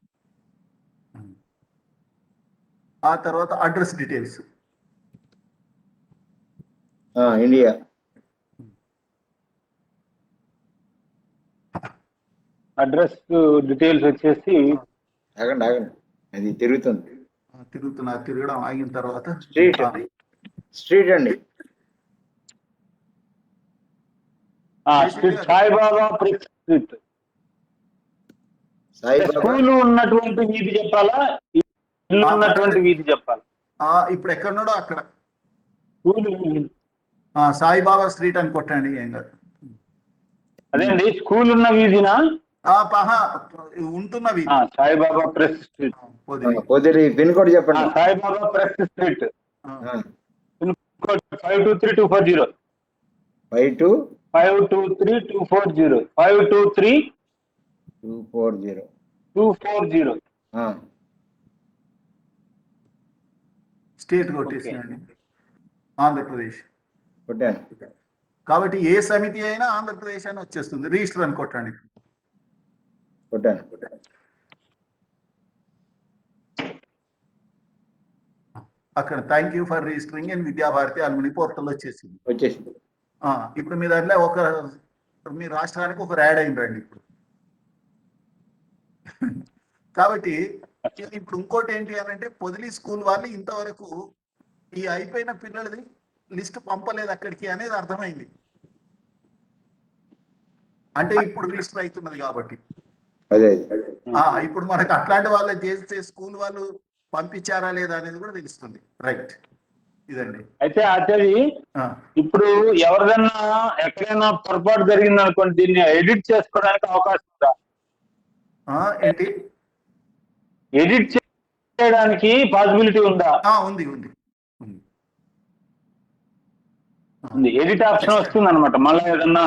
ఆ తర్వాత address details. India. Address details వచ్చేసి ఆగండి అది తిరగడం ఆగిన తర్వాత స్ట్రీట్ అండి. Saibaba press street. స్కూల్ ఉన్నటువంటి వీధి చెప్పాలా, ఇల్లు ఉన్నటువంటి వీధి చెప్పాలా? ఇప్పుడు ఎక్కడున్నాడో అక్కడ సాయిబాబా స్ట్రీట్ అని కొట్టండి. ఏం కాదు. అదే అండి స్కూల్ ఉన్న వీధినా? ఉంటున్న వీధి. Saibaba press street Podili. Pin code చెప్పండి. Saibaba press street. Pin code 523240. 523240. 523240. State కొట్టేసినండి. ఆంధ్రప్రదేశ్ కొట్టాను. కాబట్టి ఏ సమితి అయినా ఆంధ్రప్రదేశ్ అని వచ్చేస్తుంది. రిజిస్టర్ అని కొట్టండి. అక్కడ thank you for registering in Vidyabharati alumni portal వచ్చేసింది. వచ్చేసింది. ఇప్పుడు మీ దాంట్లో మీ రాష్ట్రానికి ఒక యాడ్ అయిందండి ఇప్పుడు. కాబట్టి ఇప్పుడు ఇంకోటి ఏంటి అని అంటే పొదిలి స్కూల్ వాళ్ళు ఇంతవరకు ఈ అయిపోయిన పిల్లలది లిస్ట్ పంపలేదు అక్కడికి అనేది అర్థమైంది. అంటే ఇప్పుడు రిజిస్టర్ అవుతున్నది కాబట్టి అదే ఇప్పుడు మనకు అట్లాంటి వాళ్ళు చేస్తే స్కూల్ వాళ్ళు పంపించారా లేదా అనేది కూడా తెలుస్తుంది. రైట్, ఇదండి. అయితే ఆచార్య ఇప్పుడు ఎవరిదన్నా ఎక్కడైనా పొరపాటు జరిగింది అనుకోండి, దీన్ని ఎడిట్ చేసుకోవడానికి అవకాశం ఉందా? ఏంటి ఎడిట్ చేయడానికి పాసిబిలిటీ ఉందా? ఉంది. ఎడిట్ ఆప్షన్ వస్తుంది అనమాట మళ్ళీ ఏదన్నా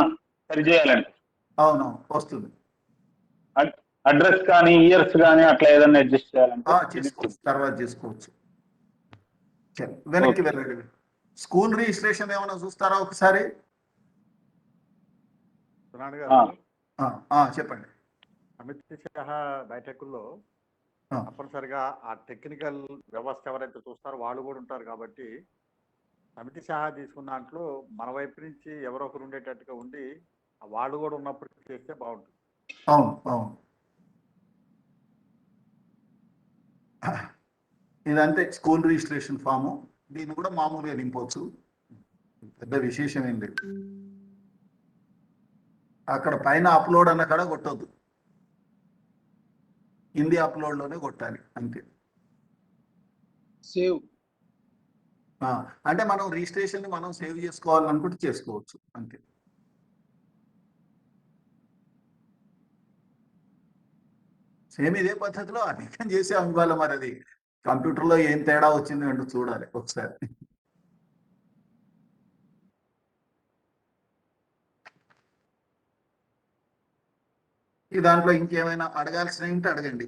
సరి చేయాలంటే. అవునవును వస్తుంది. అడ్రస్ కానీ ఇయర్స్ కానీ అట్లా ఏదన్నా అడ్జస్ట్ చేయాలంటే చేసుకోవచ్చు, తర్వాత చేసుకోవచ్చు. వెనక్కి వెళ్ళండి. స్కూల్ రిజిస్ట్రేషన్ ఏమైనా చూస్తారా ఒకసారి? చెప్పండి. అమిత్ షా బైఠకుల్లో తప్పనిసరిగా ఆ టెక్నికల్ వ్యవస్థ ఎవరైతే చూస్తారో వాళ్ళు కూడా ఉంటారు కాబట్టి సమితి సహా తీసుకున్న దాంట్లో మన వైపు నుంచి ఎవరో ఒకరు ఉండేటట్టుగా ఉండి వాళ్ళు కూడా ఉన్నప్పుడు చేస్తే బాగుంటుంది. అవును. ఇదంతే స్కూల్ రిజిస్ట్రేషన్ ఫాము. దీన్ని కూడా మామూలుగా నింపవచ్చు, పెద్ద విశేషం ఏం లేదు. అక్కడ పైన అప్లోడ్ అన్న కాడ కొట్టొద్దు, హిందీ అప్లోడ్లోనే కొట్టాలి అంతే. సేవ్ అంటే మనం రిజిస్ట్రేషన్ మనం సేవ్ చేసుకోవాలనుకుంటే చేసుకోవచ్చు అంతే. సేమ్ ఇదే పద్ధతిలో అధికం చేసాం ఇవాళ. మరి అది కంప్యూటర్లో ఏం తేడా వచ్చింది అంటూ చూడాలి ఒకసారి. ఈ దాంట్లో ఇంకేమైనా అడగాల్సిన ఉంటే అడగండి.